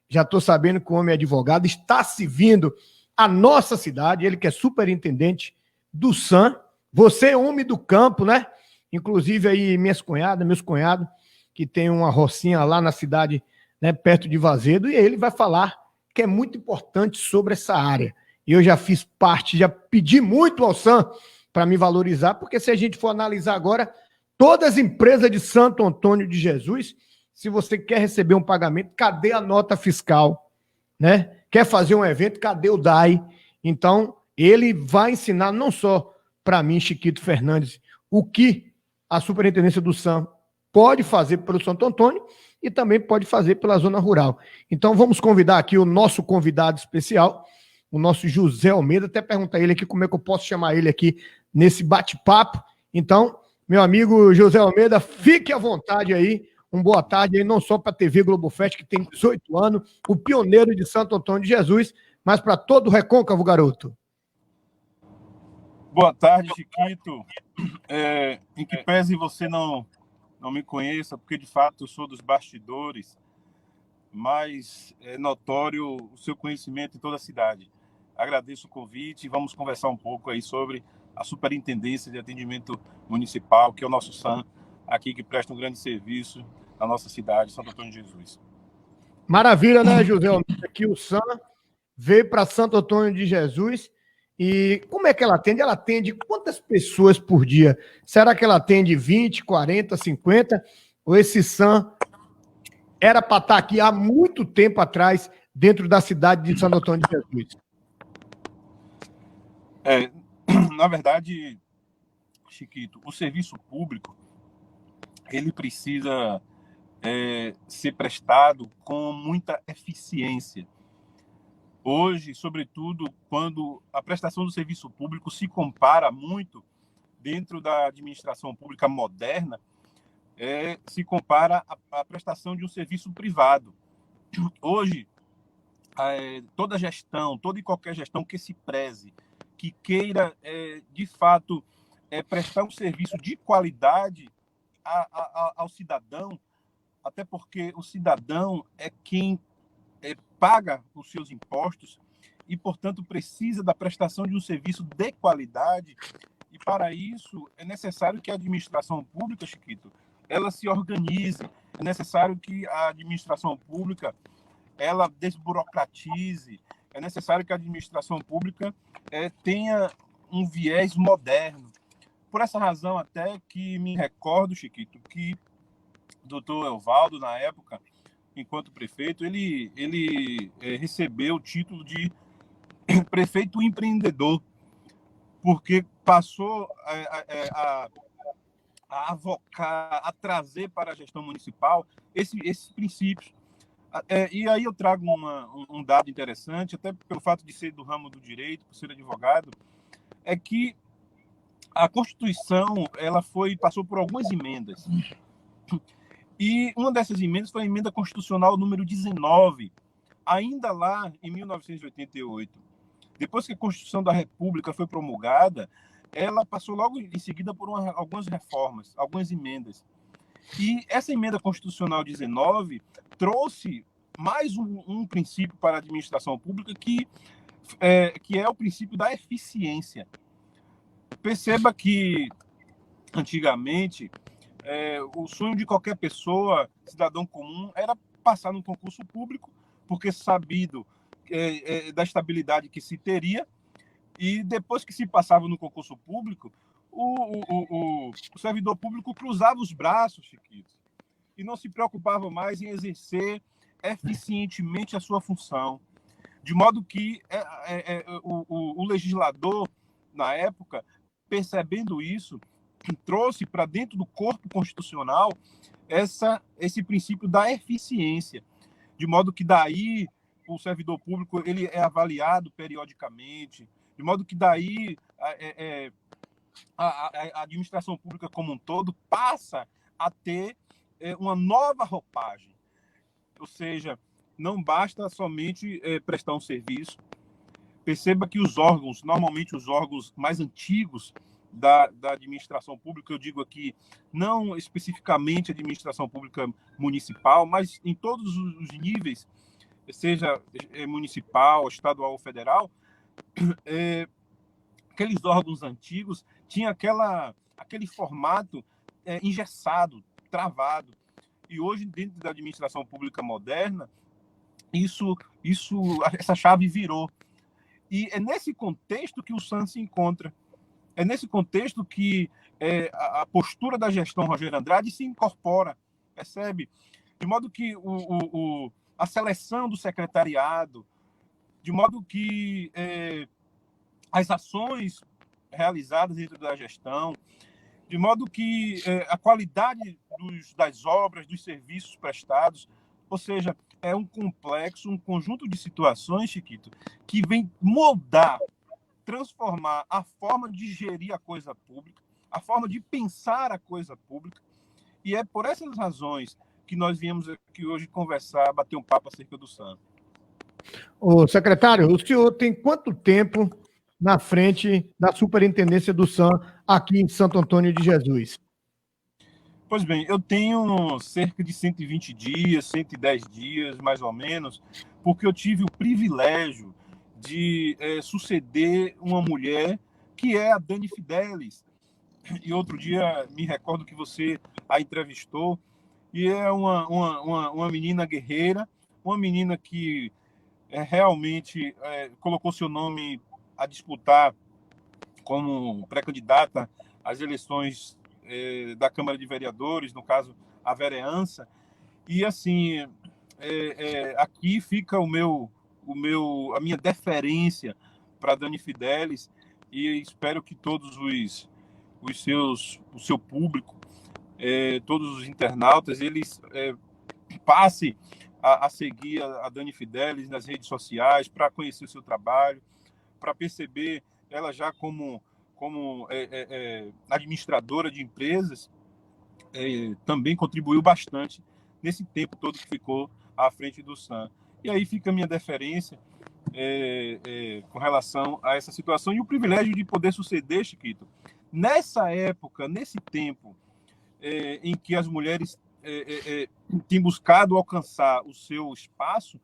Já estou sabendo que o homem é advogado, está se vindo à nossa cidade, ele que é superintendente do SAM. Você é homem do campo, né? Inclusive aí meus cunhados, que tem uma rocinha lá na cidade, né, perto de Vazedo, e ele vai falar que é muito importante sobre essa área. E eu já fiz parte, já pedi muito ao SAM para me valorizar, porque se a gente for analisar agora, todas as empresas de Santo Antônio de Jesus, se você quer receber um pagamento, cadê a nota fiscal? Né? Quer fazer um evento, cadê o DAI? Então, ele vai ensinar não só para mim, Chiquito Fernandes, o que a superintendência do SAM pode fazer pelo Santo Antônio e também pode fazer pela zona rural. Então, vamos convidar aqui o nosso convidado especial, o nosso José Almeida, até perguntar ele aqui como é que eu posso chamar ele aqui nesse bate-papo. Então, meu amigo José Almeida, fique à vontade aí, boa tarde aí, não só para a TV Globofest, que tem 18 anos, o pioneiro de Santo Antônio de Jesus, mas para todo o Recôncavo, garoto. Boa tarde, Chiquito. Em que pese você não me conheça, porque de fato eu sou dos bastidores, mas é notório o seu conhecimento em toda a cidade. Agradeço o convite e vamos conversar um pouco aí sobre a Superintendência de Atendimento Municipal, que é o nosso SAM, aqui que presta um grande serviço na nossa cidade, Santo Antônio de Jesus. Maravilha, né, José Almeida? Aqui o SAM veio para Santo Antônio de Jesus. E como é que ela atende? Ela atende quantas pessoas por dia? Será que ela atende 20, 40, 50? Ou esse SAM era para estar aqui há muito tempo atrás, dentro da cidade de Santo Antônio de Jesus? Na verdade, Chiquito, o serviço público, ele precisa ser prestado com muita eficiência. Hoje, sobretudo, quando a prestação do serviço público se compara muito dentro da administração pública moderna, se compara à prestação de um serviço privado. Hoje, toda gestão, toda e qualquer gestão que se preze, que queira, de fato, prestar um serviço de qualidade ao cidadão, até porque o cidadão é quem paga os seus impostos e, portanto, precisa da prestação de um serviço de qualidade. E, para isso, é necessário que a administração pública, Chiquito, ela se organize. É necessário que a administração pública ela desburocratize. É necessário que a administração pública tenha um viés moderno. Por essa razão, até que me recordo, Chiquito, que o doutor Evaldo, na época, enquanto prefeito, ele recebeu o título de prefeito empreendedor, porque passou a avocar, a trazer para a gestão municipal esses princípios. E aí eu trago um dado interessante, até pelo fato de ser do ramo do direito, por ser advogado, é que a Constituição passou por algumas emendas. E uma dessas emendas foi a emenda constitucional número 19, ainda lá em 1988. Depois que a Constituição da República foi promulgada, ela passou logo em seguida por algumas reformas, algumas emendas. E essa emenda constitucional 19 trouxe mais um princípio para a administração pública que é o princípio da eficiência. Perceba que, antigamente, o sonho de qualquer pessoa, cidadão comum, era passar num concurso público, porque sabido da estabilidade que se teria, e depois que se passava no concurso público, o servidor público cruzava os braços, Chiquito, e não se preocupava mais em exercer eficientemente a sua função. De modo que o legislador, na época, percebendo isso, trouxe para dentro do corpo constitucional esse princípio da eficiência. De modo que daí o servidor público ele é avaliado periodicamente, de modo que daí a administração pública como um todo passa a ter uma nova roupagem. Ou seja, não basta somente prestar um serviço. Perceba que normalmente os órgãos mais antigos da administração pública, eu digo aqui, não especificamente a administração pública municipal, mas em todos os níveis, seja municipal, estadual ou federal, aqueles órgãos antigos tinham aquele formato engessado, travado. E hoje, dentro da administração pública moderna, essa chave virou. E é nesse contexto que o SAM se encontra. É nesse contexto que a postura da gestão Rogério Andrade se incorpora, percebe? De modo que a seleção do secretariado, de modo que as ações realizadas dentro da gestão, de modo que a qualidade das obras, dos serviços prestados, ou seja, é um complexo, um conjunto de situações, Chiquito, que vem moldar, transformar a forma de gerir a coisa pública, a forma de pensar a coisa pública, e é por essas razões que nós viemos aqui hoje conversar, bater um papo acerca do SAM. Ô, secretário, o senhor tem quanto tempo na frente da superintendência do SAM aqui em Santo Antônio de Jesus? Pois bem, eu tenho cerca de 120 dias, 110 dias, mais ou menos, porque eu tive o privilégio de suceder uma mulher que é a Dani Fidelis. E outro dia me recordo que você a entrevistou, e é uma menina guerreira, uma menina que realmente colocou seu nome a disputar como pré-candidata às eleições da Câmara de Vereadores, no caso, a vereança. E, assim, aqui fica a minha deferência para a Dani Fidelis, e espero que todos o seu público, todos os internautas, eles passem a seguir a Dani Fidelis nas redes sociais para conhecer o seu trabalho, para perceber ela já como administradora de empresas, também contribuiu bastante nesse tempo todo que ficou à frente do SAM. E aí fica a minha deferência com relação a essa situação e o privilégio de poder suceder, Chiquito, nessa época, nesse tempo em que as mulheres têm buscado alcançar o seu espaço,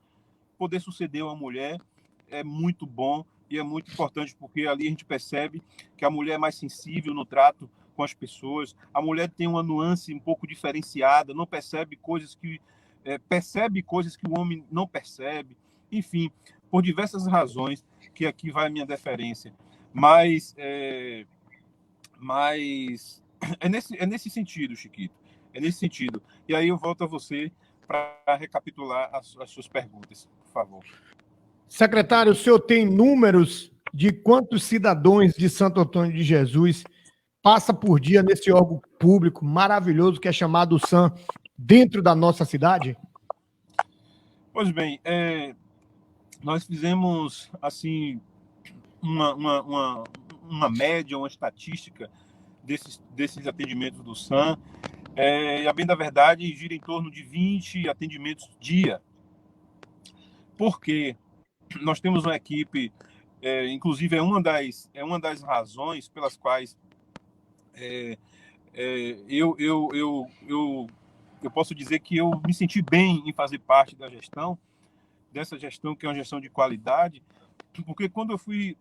poder suceder uma mulher é muito bom. E é muito importante, porque ali a gente percebe que a mulher é mais sensível no trato com as pessoas, a mulher tem uma nuance um pouco diferenciada, não percebe coisas que o homem não percebe. Enfim, por diversas razões, que aqui vai a minha deferência. Mas é nesse sentido, Chiquito. É nesse sentido. E aí eu volto a você para recapitular as suas perguntas, por favor. Secretário, o senhor tem números de quantos cidadãos de Santo Antônio de Jesus passa por dia nesse órgão público maravilhoso que é chamado SAM, dentro da nossa cidade? Pois bem, nós fizemos assim uma média, uma estatística desses atendimentos do SAM, e a bem da verdade gira em torno de 20 atendimentos dia. Por quê? Nós temos uma equipe, inclusive é uma das razões pelas quais eu posso dizer que eu me senti bem em fazer parte dessa gestão que é uma gestão de qualidade, porque quando eu fui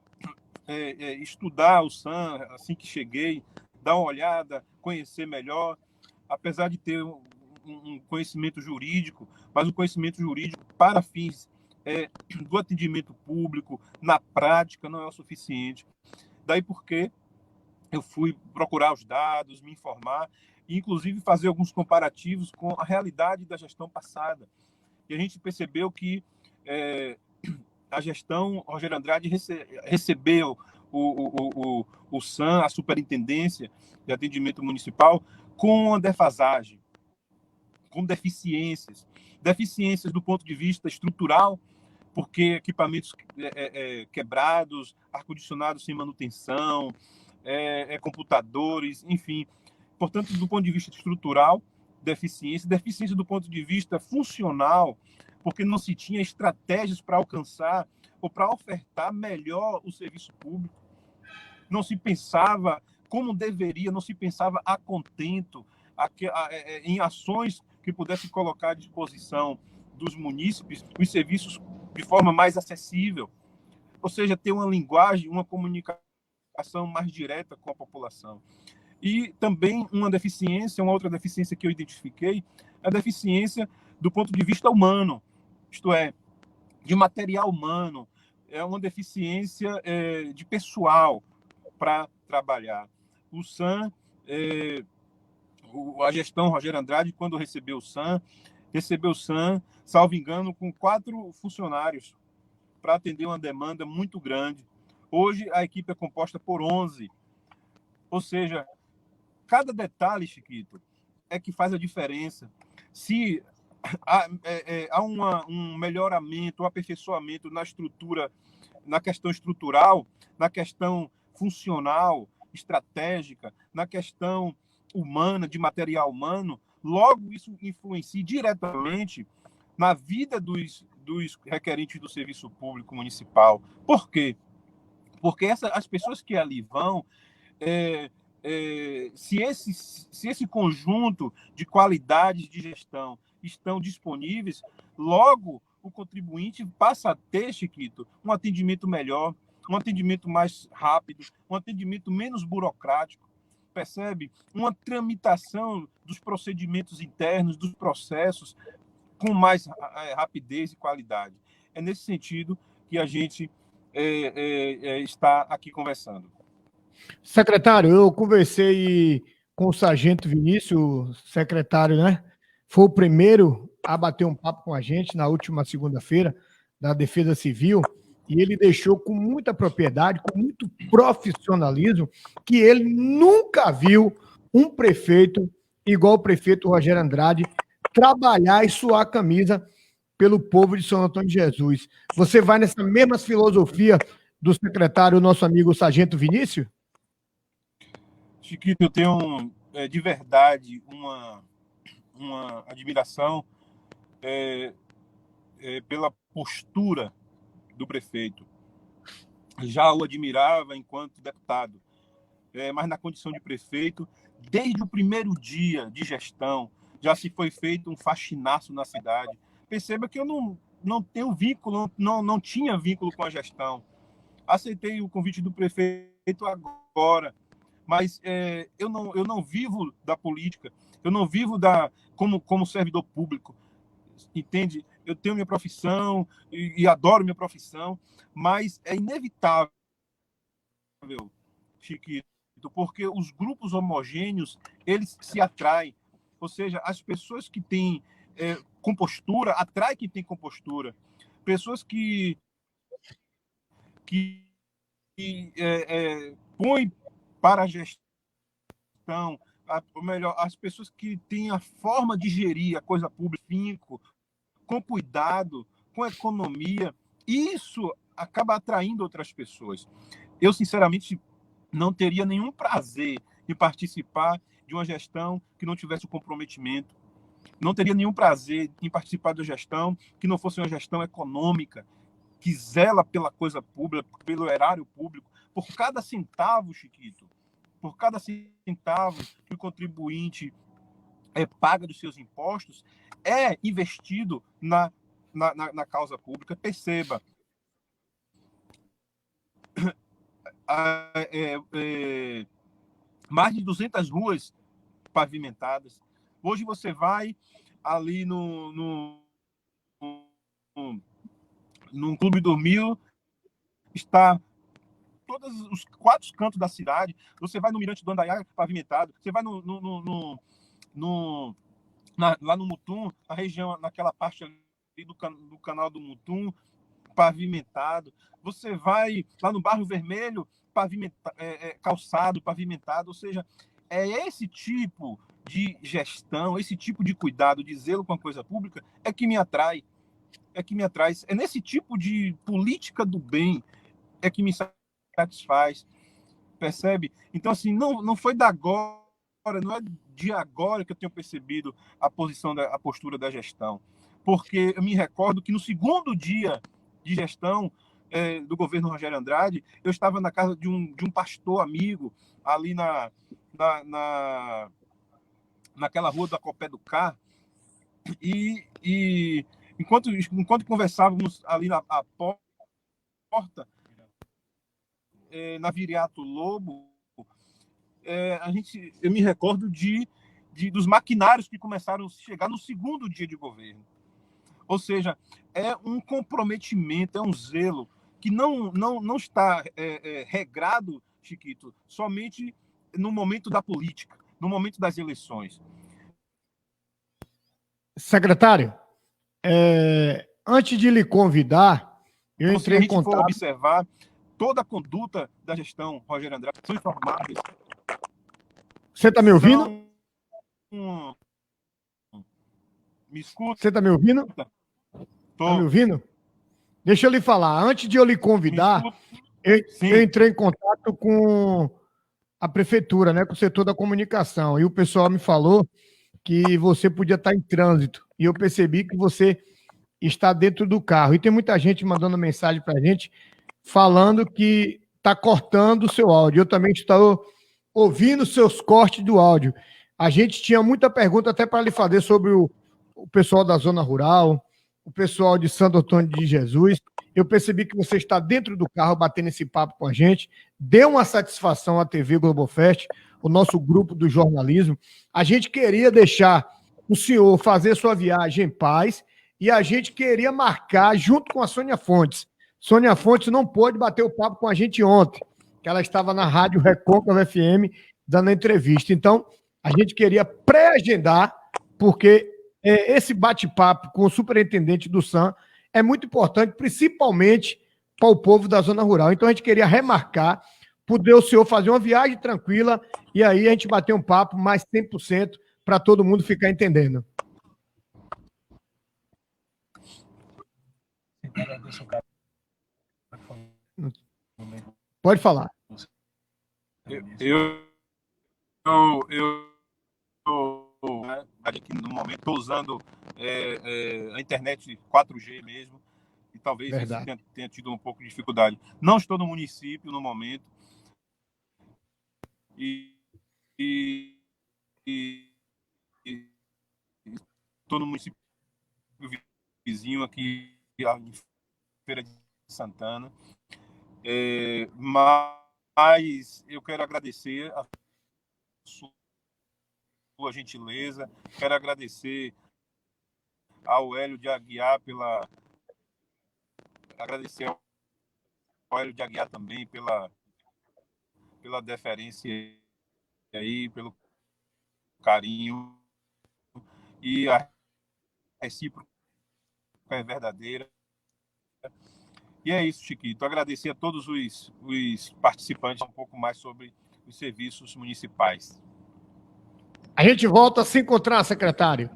estudar o SAM, assim que cheguei, dar uma olhada, conhecer melhor, apesar de ter um conhecimento jurídico, mas o conhecimento jurídico para fins do atendimento público, na prática, não é o suficiente. Daí porque eu fui procurar os dados, me informar, e inclusive fazer alguns comparativos com a realidade da gestão passada. E a gente percebeu que a gestão Rogério Andrade recebeu o SAM, a Superintendência de Atendimento Municipal, com uma defasagem, com deficiências do ponto de vista estrutural, porque equipamentos quebrados, ar-condicionado sem manutenção, computadores, enfim. Portanto, do ponto de vista estrutural, deficiência do ponto de vista funcional, porque não se tinha estratégias para alcançar ou para ofertar melhor o serviço público. Não se pensava como deveria, não se pensava a contento, em ações que pudessem colocar à disposição dos munícipes os serviços de forma mais acessível. Ou seja, ter uma linguagem, uma comunicação mais direta com a população. E também uma outra deficiência que eu identifiquei, é a deficiência do ponto de vista humano, isto é, de material humano, é uma deficiência de pessoal para trabalhar. O SAM, a gestão Rogério Andrade, quando recebeu o SAM, salvo engano, com 4 funcionários para atender uma demanda muito grande. Hoje, a equipe é composta por 11. Ou seja, cada detalhe, Chiquito, é que faz a diferença. Se há um melhoramento, um aperfeiçoamento na estrutura, na questão estrutural, na questão funcional, estratégica, na questão humana, de material humano, logo isso influencia diretamente na vida dos requerentes do serviço público municipal. Por quê? Porque as pessoas que ali vão, se esse conjunto de qualidades de gestão estão disponíveis, logo o contribuinte passa a ter, Chiquito, um atendimento melhor, um atendimento mais rápido, um atendimento menos burocrático, percebe? Uma tramitação dos procedimentos internos, dos processos, com mais rapidez e qualidade. É nesse sentido que a gente está aqui conversando. Secretário, eu conversei com o Sargento Vinícius, secretário, né? Foi o primeiro a bater um papo com a gente na última segunda-feira, da Defesa Civil, e ele deixou com muita propriedade, com muito profissionalismo, que ele nunca viu um prefeito igual o prefeito Rogério Andrade trabalhar e suar a camisa pelo povo de São Antônio de Jesus. Você vai nessa mesma filosofia do secretário, nosso amigo Sargento Vinícius? Chiquito, eu tenho de verdade uma admiração pela postura do prefeito. Já o admirava enquanto deputado, mas na condição de prefeito, desde o primeiro dia de gestão, já se foi feito um faxinaço na cidade. Perceba que eu não tenho vínculo, não tinha vínculo com a gestão. Aceitei o convite do prefeito agora, mas eu não vivo da política, eu não vivo como servidor público, entende? Eu tenho minha profissão e adoro minha profissão, mas é inevitável, Chiquito, porque os grupos homogêneos, eles se atraem, ou seja, as pessoas que têm compostura, atrai quem tem compostura. Pessoas que põem para a gestão, ou melhor, as pessoas que têm a forma de gerir a coisa pública, com cuidado, com economia, isso acaba atraindo outras pessoas. Eu, sinceramente, não teria nenhum prazer em participar de uma gestão que não tivesse o comprometimento. Não teria nenhum prazer em participar de uma gestão que não fosse uma gestão econômica, que zela pela coisa pública, pelo erário público, por cada centavo, Chiquito, por cada centavo que o contribuinte paga dos seus impostos, é investido na causa pública. Perceba, mais de 200 ruas pavimentadas. Hoje você vai ali no Clube do Mil, está todos os 4 cantos da cidade. Você vai no Mirante do Andaiá, pavimentado. Você vai lá no Mutum, na região, naquela parte ali do canal do Mutum, pavimentado. Você vai lá no Bairro Vermelho, calçado, pavimentado. Ou seja, é esse tipo de gestão, esse tipo de cuidado, de zelo com a coisa pública que me atrai. É nesse tipo de política do bem que me satisfaz, percebe? Então, assim, não foi da agora, não é de agora que eu tenho percebido a postura da gestão, porque eu me recordo que no segundo dia de gestão do governo Rogério Andrade, eu estava na casa de um pastor amigo, ali naquela rua da Copé do Cá, e enquanto conversávamos ali na porta, na Viriato Lobo, eu me recordo dos maquinários que começaram a chegar no segundo dia de governo. Ou seja, é um comprometimento, é um zelo que não está regrado, Chiquito, somente no momento da política, no momento das eleições. Secretário, antes de lhe convidar, eu entrei em contato... Se a gente for observar, toda a conduta da gestão Rogério Andrade são informadas. Você está me ouvindo? Me escuta? Você está me ouvindo? Está me ouvindo? Deixa eu lhe falar. Antes de eu lhe convidar, eu entrei em contato com a prefeitura, né, com o setor da comunicação, e o pessoal me falou que você podia estar em trânsito, e eu percebi que você está dentro do carro. E tem muita gente mandando mensagem para a gente falando que está cortando o seu áudio. Eu também estou ouvindo seus cortes do áudio. A gente tinha muita pergunta até para lhe fazer sobre o pessoal da zona rural, o pessoal de Santo Antônio de Jesus. Eu percebi que você está dentro do carro batendo esse papo com a gente. Deu uma satisfação à TV Globofest, o nosso grupo do jornalismo. A gente queria deixar o senhor fazer sua viagem em paz e a gente queria marcar junto com a Sônia Fontes. Sônia Fontes não pôde bater o papo com a gente ontem, que ela estava na Rádio Recôncavo FM dando entrevista. Então, a gente queria pré-agendar, porque esse bate-papo com o superintendente do SAM é muito importante, principalmente para o povo da zona rural. Então, a gente queria remarcar, poder o senhor fazer uma viagem tranquila e aí a gente bater um papo mais 100% para todo mundo ficar entendendo. Pode falar. Aqui no momento estou usando a internet 4G mesmo, e talvez isso tenha tido um pouco de dificuldade. Não estou no município no momento, e estou no município vizinho aqui, em Feira de Santana, mas eu quero agradecer a sua gentileza, quero agradecer ao Hélio de Aguiar também pela deferência aí, pelo carinho, e a recíproca é verdadeira. E é isso, Chiquito. Agradecer a todos os participantes um pouco mais sobre os serviços municipais. A gente volta a se encontrar, secretário.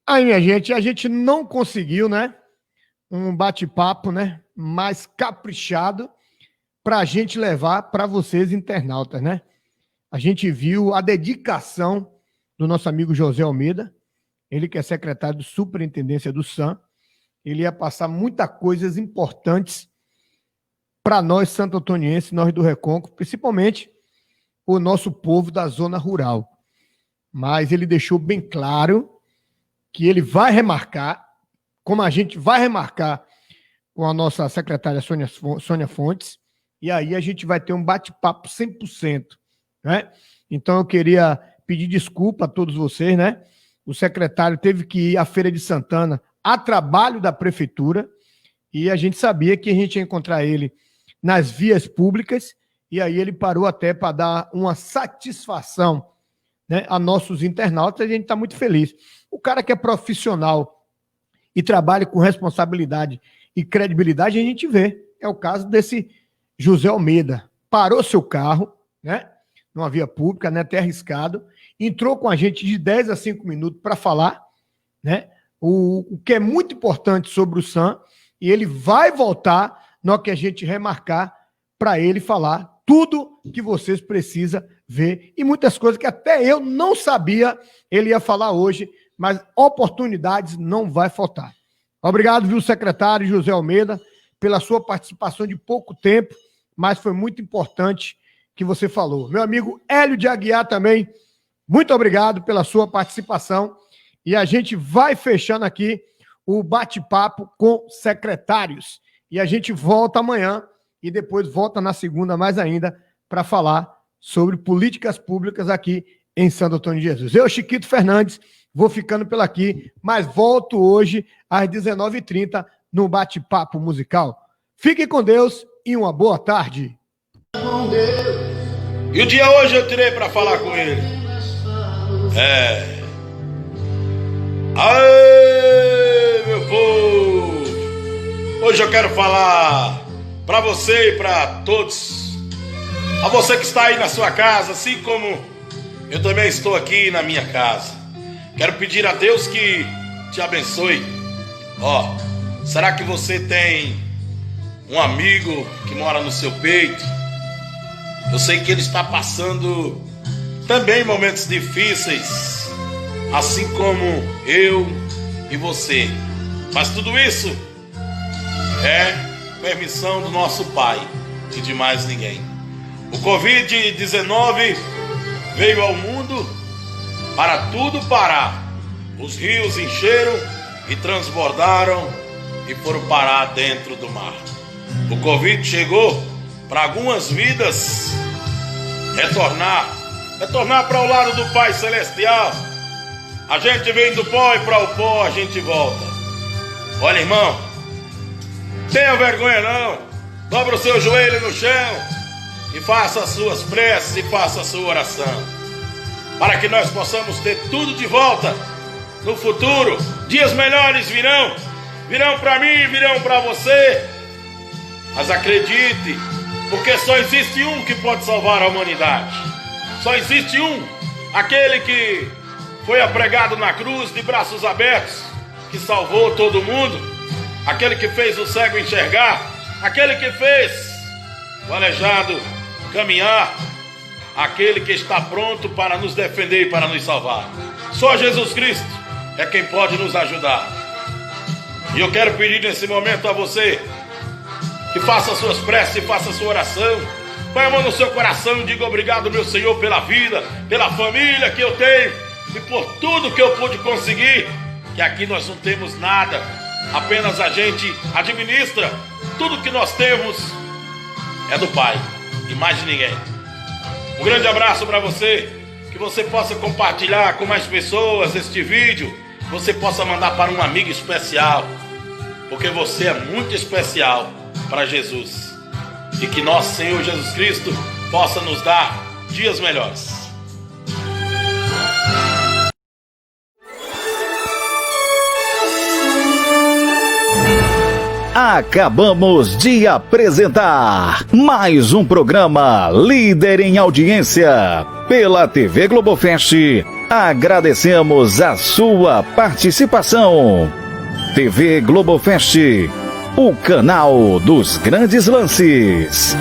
Aí, minha gente, a gente não conseguiu, né? Um bate-papo, né? Mais caprichado para a gente levar para vocês, internautas, né? A gente viu a dedicação do nosso amigo José Almeida, ele que é secretário de Superintendência do SAM. Ele ia passar muitas coisas importantes para nós, santo antonienses, nós do Recôncavo, principalmente o nosso povo da zona rural. Mas ele deixou bem claro que ele vai remarcar, como a gente vai remarcar com a nossa secretária Sônia Fontes, e aí a gente vai ter um bate-papo 100%, né? Então eu queria pedir desculpa a todos vocês, né? O secretário teve que ir à Feira de Santana a trabalho da prefeitura, e a gente sabia que a gente ia encontrar ele nas vias públicas, e aí ele parou até para dar uma satisfação, né, a nossos internautas, e a gente está muito feliz. O cara que é profissional e trabalha com responsabilidade e credibilidade, a gente vê. É o caso desse José Almeida. Parou seu carro, né, numa via pública, né, até arriscado, entrou com a gente de 10 a 5 minutos para falar, né, o que é muito importante sobre o SAM, e ele vai voltar no que a gente remarcar para ele falar tudo que vocês precisam ver, e muitas coisas que até eu não sabia ele ia falar hoje, mas oportunidades não vai faltar. Obrigado, viu, secretário José Almeida, pela sua participação de pouco tempo, mas foi muito importante que você falou. Meu amigo Hélio de Aguiar também, muito obrigado pela sua participação, e a gente vai fechando aqui o bate-papo com secretários, e a gente volta amanhã, e depois volta na segunda mais ainda, para falar sobre políticas públicas aqui em Santo Antônio de Jesus. Eu, Chiquito Fernandes, vou ficando por aqui, mas volto hoje às 19h30 no bate-papo musical. Fiquem com Deus e uma boa tarde. E o dia hoje eu tirei para falar com ele. Aê, meu povo! Hoje eu quero falar para você e para todos. A você que está aí na sua casa, assim como eu também estou aqui na minha casa. Quero pedir a Deus que te abençoe. Será que você tem um amigo que mora no seu peito? Eu sei que ele está passando também momentos difíceis, assim como eu e você. Mas tudo isso é permissão do nosso Pai e de mais ninguém. O Covid-19 veio ao mundo para tudo parar. Os rios encheram e transbordaram e foram parar dentro do mar. O Covid chegou para algumas vidas retornar para o lado do Pai Celestial. A gente vem do pó e para o pó a gente volta. Olha, irmão, tenha vergonha não. Dobra o seu joelho no chão e faça as suas preces e faça a sua oração, para que nós possamos ter tudo de volta no futuro. Dias melhores virão para mim, virão para você. Mas acredite, porque só existe um que pode salvar a humanidade. Só existe um, aquele que foi apregado na cruz de braços abertos, que salvou todo mundo, aquele que fez o cego enxergar, aquele que fez o aleijado caminhar, aquele que está pronto para nos defender e para nos salvar. Só Jesus Cristo é quem pode nos ajudar. E eu quero pedir nesse momento a você que faça suas preces e faça sua oração. Põe a mão no seu coração e diga: obrigado, meu Senhor, pela vida, pela família que eu tenho e por tudo que eu pude conseguir. Que aqui nós não temos nada, apenas a gente administra. Tudo que nós temos é do Pai e mais de ninguém. Um grande abraço para você, que você possa compartilhar com mais pessoas este vídeo, que você possa mandar para um amigo especial, porque você é muito especial para Jesus, e que nosso Senhor Jesus Cristo possa nos dar dias melhores. Acabamos de apresentar mais um programa líder em audiência pela TV Globofest. Agradecemos a sua participação. TV Globofest, o canal dos grandes lances.